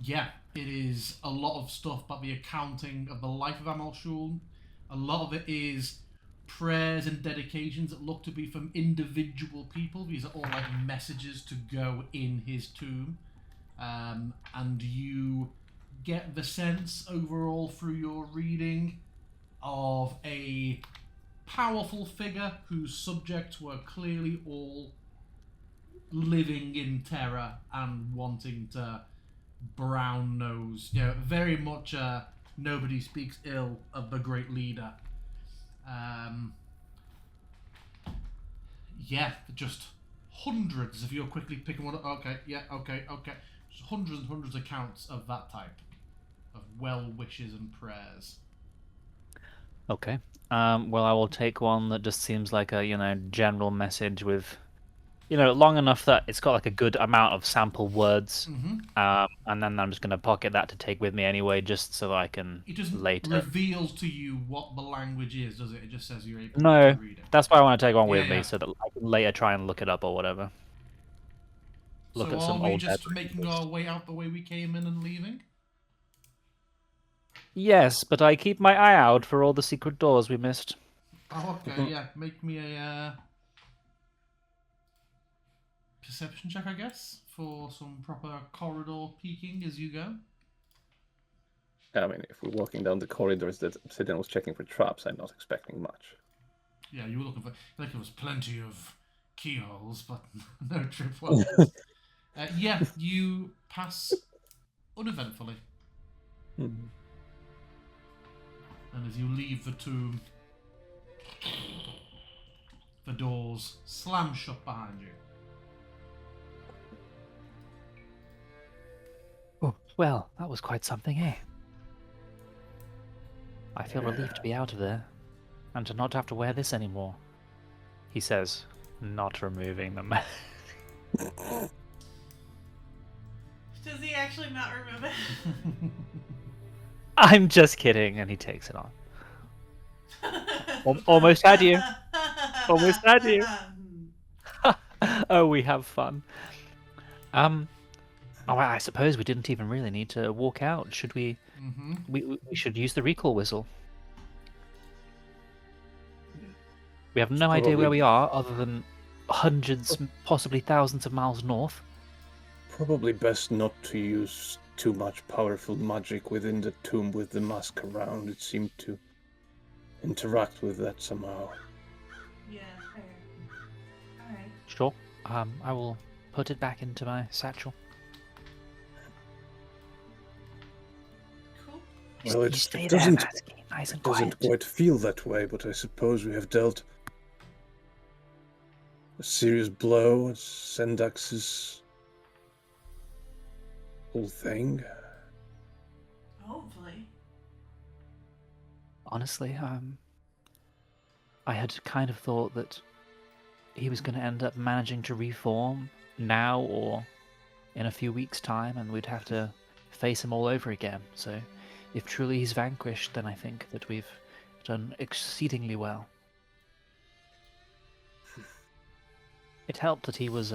Yeah, it is a lot of stuff about the accounting of the life of Amalshul. A lot of it is prayers and dedications that look to be from individual people. These are all like messages to go in his tomb. And you get the sense overall through your reading of a powerful figure whose subjects were clearly all living in terror and wanting to brown nose. Very much nobody speaks ill of the great leader. Just hundreds. If you're quickly picking one up, okay. Just hundreds and hundreds of counts of that type of well wishes and prayers. Okay. Well, I will take one that just seems like a general message with, long enough that it's got like a good amount of sample words. And then I'm just gonna pocket that to take with me anyway, just so that I can It doesn't later. reveal to you what the language is, does it? It just says you're able No, to read it. that's why I want to take one with Yeah. me, so that I can later try and look it up or whatever. Look So at some are we old just dead making languages. our way out the way we came in and leaving? Yes, but I keep my eye out for all the secret doors we missed. Oh, okay, yeah. Make me a perception check, I guess, for some proper corridor peeking as you go. I mean, if we're walking down the corridors that Obsidian was checking for traps, I'm not expecting much. Yeah, you were looking for. Like there was plenty of keyholes, but no tripwires. You pass uneventfully, and as you leave the tomb, the doors slam shut behind you. Oh, well, that was quite something, eh? I feel relieved to Yeah. be out of there, and to not have to wear this anymore, he says, not removing the mask. Does he actually not remove it? I'm just kidding, and he takes it on. Almost had you. Almost had you. Oh, we have fun. I suppose we didn't even really need to walk out. Should we? We should use the recall whistle. We have no idea where we are, other than hundreds, possibly thousands of miles north. Probably best not to use too much powerful magic within the tomb with the mask around. It seemed to interact with that somehow. Yeah, fair. Alright. Sure. I will put it back into my satchel. Cool. Well, You it stay there, doesn't Masky. Nice and doesn't quiet. quite feel that way, but I suppose we have dealt a serious blow. Sendax's whole thing. Hopefully. Honestly, I had kind of thought that he was going to end up managing to reform now or in a few weeks' time, and we'd have to face him all over again. So, if truly he's vanquished, then I think that we've done exceedingly well. It helped that he was,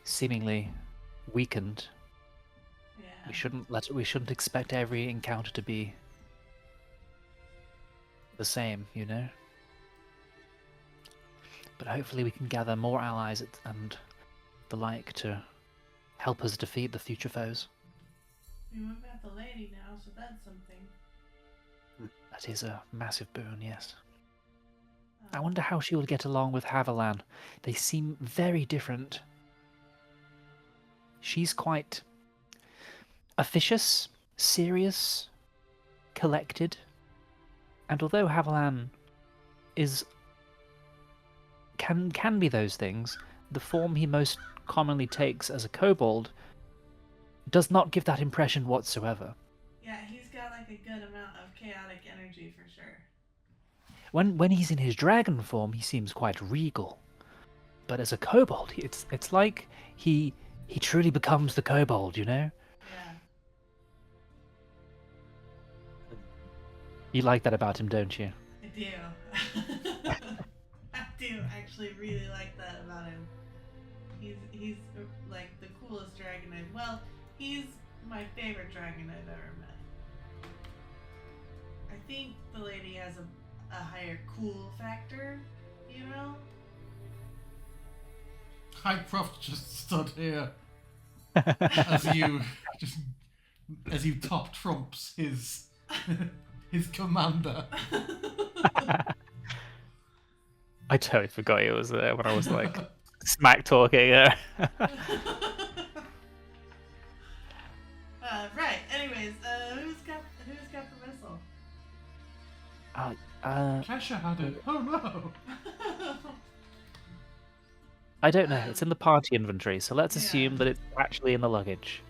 seemingly weakened. Yeah. We shouldn't expect every encounter to be the same, But hopefully we can gather more allies and the like to help us defeat the future foes. We went got the lady now, so that's something. That is a massive boon, yes. I wonder how she will get along with Haviland. They seem very different. She's quite officious, serious, collected. And although Haviland can be those things, the form he most commonly takes as a kobold does not give that impression whatsoever. Yeah, he's got like a good amount of chaotic energy for sure. When he's in his dragon form, he seems quite regal. But as a kobold, it's like he truly becomes the kobold, Yeah. You like that about him, don't you? I do. I do actually really like that about him. He's like the coolest dragon well, he's my favorite dragon I've ever met. I think the lady has a higher cool factor, Highcroft just stood here as you top trumps his commander. I totally forgot he was there when I was like smack talking. Kesha had it. Oh no! I don't know. It's in the party inventory, so let's assume Yeah. that it's actually in the luggage.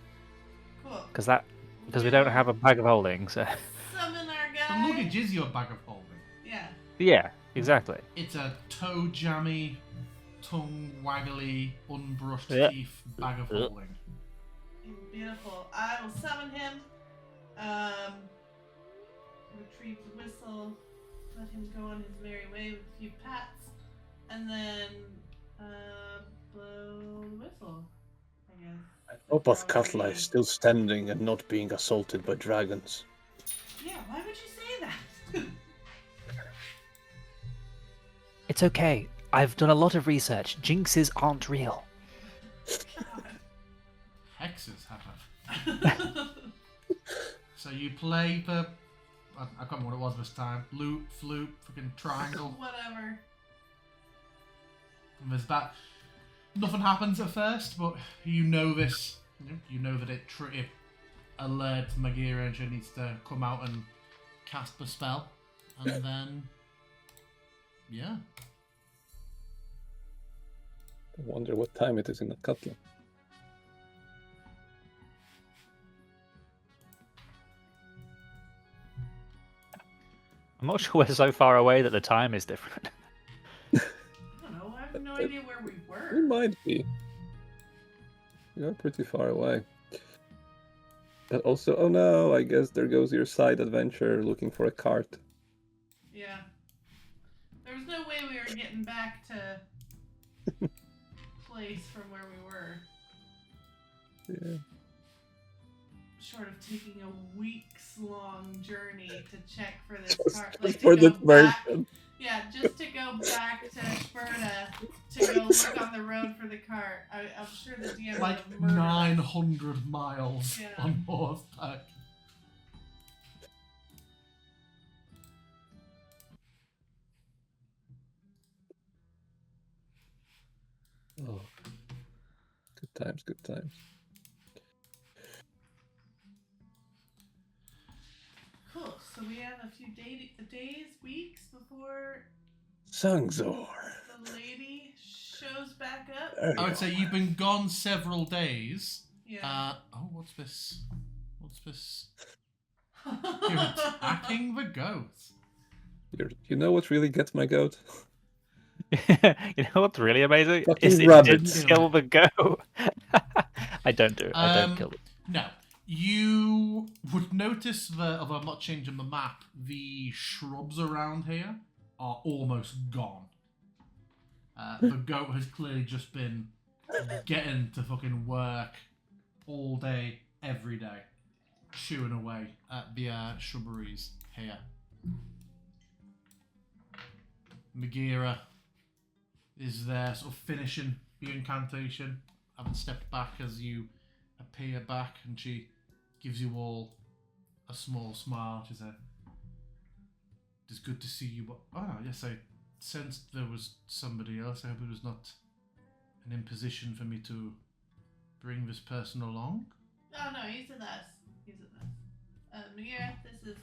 Cool. Because we don't have a bag of holding, so... Summon our The guy. luggage is your bag of holding. Yeah. Yeah, exactly. It's a toe jammy, tongue waggly, unbrushed Yeah. teeth bag of holding. Beautiful. I will summon him. Retrieve the whistle. Let him go on his merry way with a few pats. And then blow the whistle, I guess. I hope Athkatla is still standing and not being assaulted by dragons. Yeah, why would you say that? It's okay. I've done a lot of research. Jinxes aren't real. Hexes have. So you play the... I can't remember what it was this time. Loop, flute, fucking triangle. Whatever. And there's that. Nothing happens at first, but you know this. You know that it alerts Magira and she needs to come out and cast the spell. And then... yeah. I wonder what time it is in Athkatla. I'm not sure we're so far away that the time is different. I don't know. I have no idea where we We were. might be. You're pretty far away. But also, oh no, I guess there goes your side adventure looking for a cart. Yeah. There was no way we were getting back to place from where we were. Yeah. Short of taking a weeks-long journey to check for this Just car, like for to go this back. version. Yeah, just to go back to Sperta to go look on the road for the cart. I'm sure the DM Like would have murdered us. 900 miles Yeah. on horseback. Oh. Good times, good times. Cool. So we have a few days, weeks before Sangzor. the lady shows back up. There I you would say are. you've been gone several days. Yeah. What's this? What's this? You're attacking the goat. You know what really gets my goat? You know what's really amazing? Fucking Is it rabbits. did kill the goat. I don't do it. I don't kill it. No. You would notice that, although I'm not changing the map, the shrubs around here are almost gone. The goat has clearly just been getting to fucking work all day, every day, chewing away at the shrubberies here. Magira is there, sort of finishing the incantation, having stepped back as you appear back, and she gives you all a small smile. She said, "It's good to see you, but yes, I sensed there was somebody else. I hope it was not an imposition for me to bring this person along." Oh no, he's with us. He's with us. Mira, this is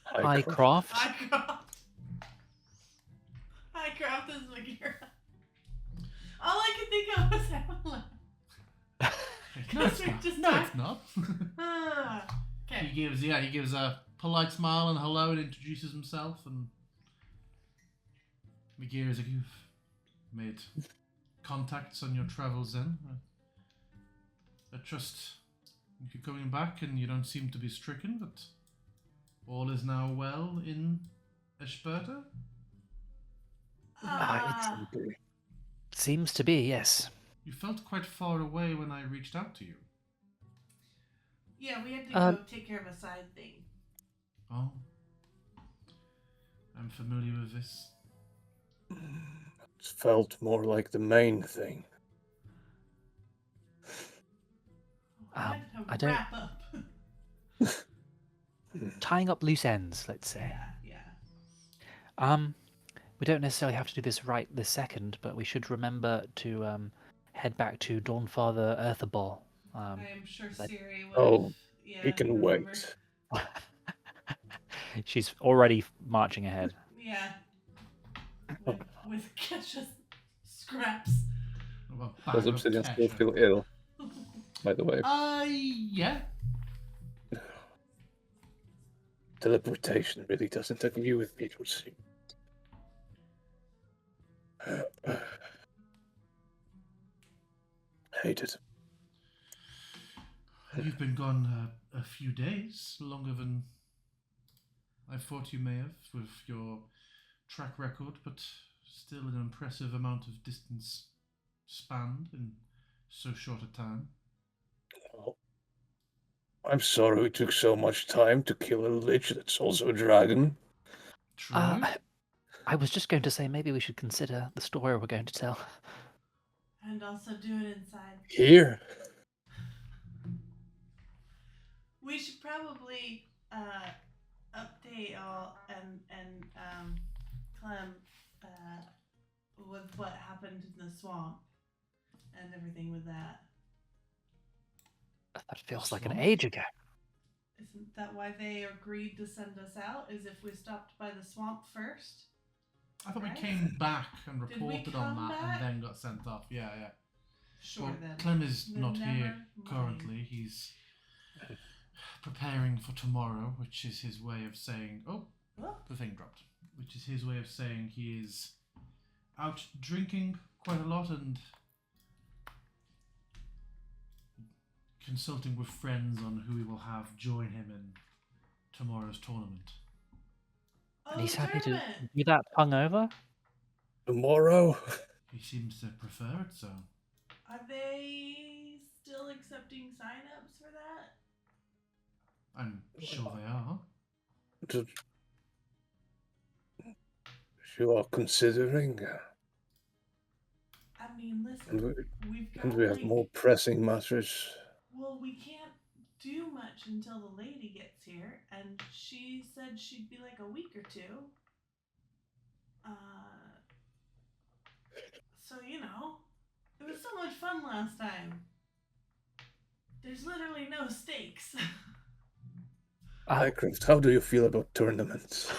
Highcroft. Highcroft. Highcroft is Magira. All I could think of was Evelyn. No, it's We not. just No, talked- it's not. Okay. He gives a polite smile and hello and introduces himself, and Magira is like, "You've made contacts on your travels then. I trust you're coming back and you don't seem to be stricken, but all is now well in Esperta?" It seems to be, yes. You felt quite far away when I reached out to you. Yeah, we had to go take care of a side thing. Oh. I'm familiar with this. It felt more like the main thing. We had to I don't- wrap up. Tying up loose ends, let's say. Yeah. We don't necessarily have to do this right this second, but we should remember to head back to Dawnfather Earthaball. I am sure but- Siri would. Oh, yeah, he can remember. wait. She's already marching ahead. Yeah. With Kesha's scraps. A Does bag of Obsidian still Kesha. feel ill, by the way? Yeah. Teleportation really doesn't agree with me, it would seem. Hate it. You've been gone a few days, longer than I thought you may have with your track record, but still an impressive amount of distance spanned in so short a time. Oh, I'm sorry it took so much time to kill a lich that's also a dragon. True. I was just going to say maybe we should consider the story we're going to tell. And also do it inside. Here? We should probably update all and Clem with what happened in the swamp and everything with that. That feels like an Swamp? age ago. Isn't that why they agreed to send us out? Is if we stopped by the swamp first? I thought Right. we came back and Did we reported on come that back? and then got sent off. Yeah, yeah. Sure Well, then. Clem is Then not never here mind. currently. He's preparing for tomorrow, which is his way of saying, oh, Oh, the thing dropped. Which is his way of saying he is out drinking quite a lot and consulting with friends on who he will have join him in tomorrow's tournament. And he's happy to tournament. do that hungover? Tomorrow? He seems to prefer it, so Are they still accepting sign-ups for that? I'm sure they are. You are considering, I mean, listen, we've got and we have like, more pressing matters. well, we can't do much until the lady gets here, and she said she'd be like a week or two. So you know, it was so much fun last time. There's literally no stakes. Mycroft, how do you feel about tournaments?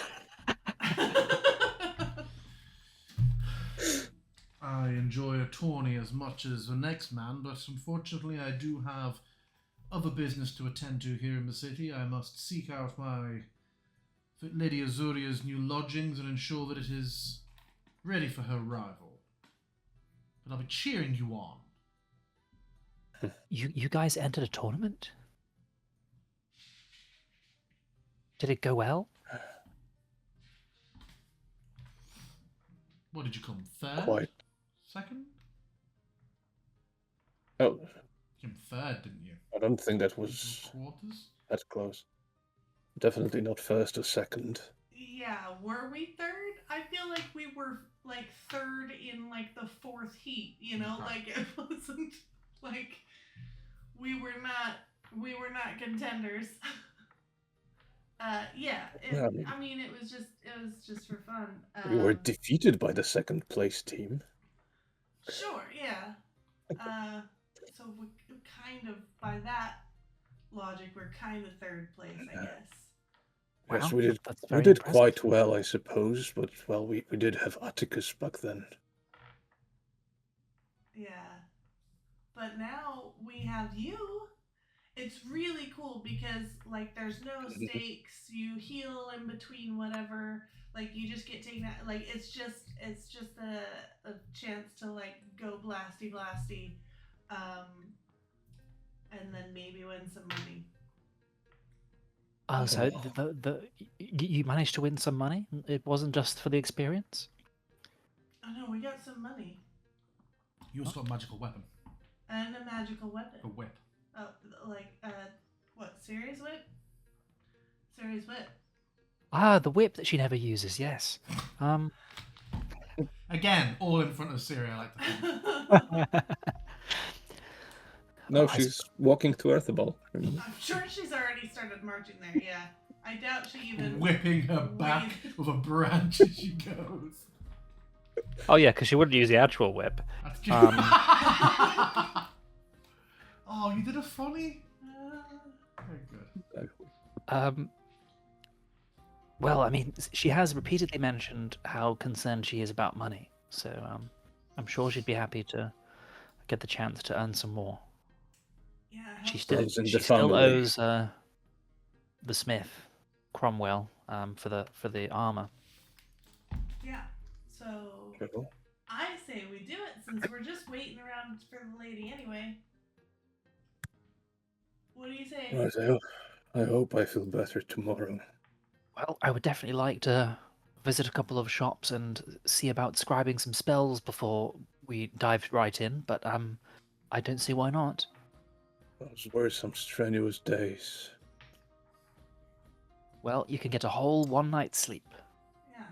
I enjoy a tourney as much as the next man, but unfortunately I do have other business to attend to here in the city. I must seek out my Lady Azuria's new lodgings and ensure that it is ready for her arrival. But I'll be cheering you on. You guys entered a tournament? Did it go well? What did you come? Third? Quite. Second? Oh, You came third, didn't you? I don't think that was Quarters? that close. Definitely not first or second. Yeah, were we third? I feel like we were like third in like the fourth heat, you know, Okay. like it wasn't like we were not contenders. Yeah, I mean it was just for fun. We were defeated by the second place team. Sure, yeah. So we kind of, by that logic, we're kind of third place, I guess. Yes, Wow, we did. that's We very did impressive. quite well, I suppose. But well, we did have Atticus back then. Yeah. But now we have you. It's really cool because like there's no stakes. You heal in between whatever. Like you just get taken out. Like it's just a chance to like go blasty, and then maybe win some money. Oh, so you managed to win some money? It wasn't just for the experience? Oh no, we got some money You also got a magical weapon. and a magical weapon. A whip. Oh, like what? Series whip? Series whip. Ah, the whip that she never uses, yes. Again, all in front of Siri, I like to think. No, Oh, she's walking to Earthabal. I'm sure she's already started marching there. Yeah, I doubt she even. Whipping her back with a branch as she goes. Oh yeah, because she wouldn't use the actual whip. That's Oh, you did a funny? Very good. Well, I mean, she has repeatedly mentioned how concerned she is about money, so I'm sure she'd be happy to get the chance to earn some more. Yeah, I She hope still so. Lives in she the still family. owes the smith Cromwell for the armor. Yeah. So Cool. I say we do it since we're just waiting around for the lady anyway. What do you say? Right, I hope I feel better tomorrow. Well, I would definitely like to visit a couple of shops and see about scribing some spells before we dive right in, but I don't see why not. Those were some strenuous days. Well, you can get a whole one night's sleep. Yeah.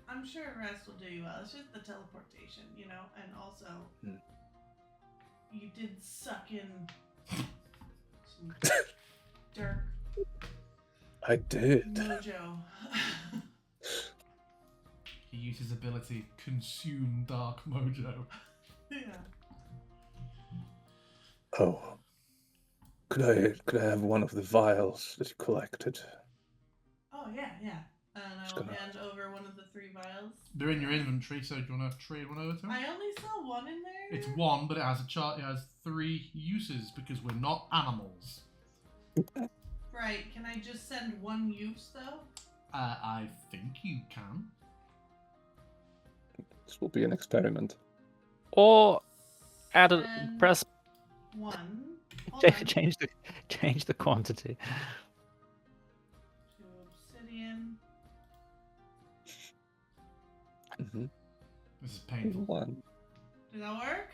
I'm sure rest will do you well. It's just the teleportation, you know, and also you did suck in some dark I did. mojo. He used his ability consume dark mojo. Yeah. Oh. Could I have one of the vials that you collected? Oh yeah, yeah. And I Just will gonna- hand over one of the 3 vials. They're in your inventory, so do you want to trade one over to him? I only saw one in there. It's one, but it has a chart. It has 3 uses because we're not animals. Right. Can I just send one use though? I think you can. This will be an experiment. Or add a And press one. Hold on. change the quantity. 2 obsidian. Mm-hmm. This is painful. One. Did that work?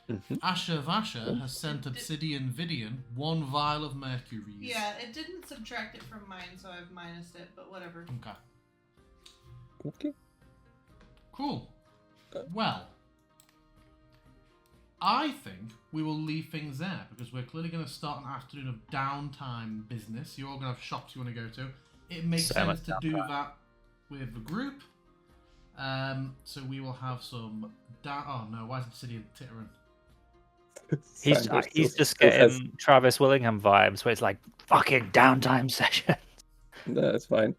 Mm-hmm. Asher Vasher has sent Obsidian Vidian 1 vial of mercuries. Yeah, it didn't subtract it from mine, so I've minused it, but whatever. Okay. Okay. Cool. Well, I think we will leave things there because we're clearly going to start an afternoon of downtime business. You're all going to have shops you want to go to. It makes So sense much to do that with the group. So we will have some. Oh no! Why is Obsidian tittering? He's just getting Travis Willingham vibes, where it's like fucking downtime session. No, it's fine.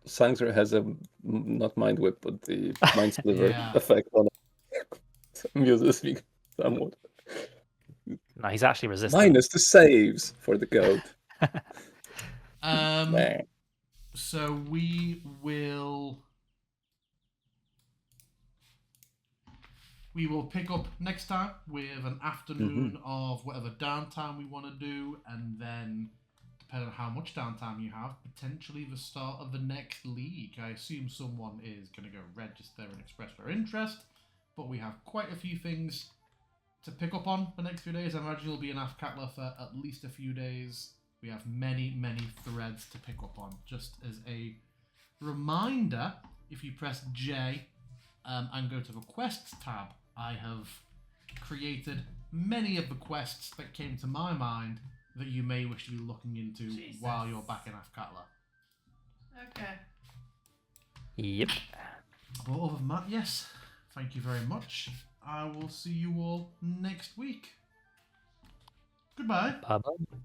Sangster has a not mind whip, but the mind sliver Yeah. effect on it. Amuses me somewhat. No, he's actually resistant. Minus the saves for the goat. Meh. So we will pick up next time with an afternoon of whatever downtime we want to do, and then depending on how much downtime you have, potentially the start of the next league. I assume someone is going to go register and express their interest, but we have quite a few things to pick up on the next few days. I imagine you'll be in Athkatla for at least a few days. We have many, many threads to pick up on. Just as a reminder, if you press J and go to the quests tab, I have created many of the quests that came to my mind that you may wish to be looking into while you're back in Athkatla. Okay. Yep. But other than that, yes, thank you very much. I will see you all next week. Goodbye. Bye-bye.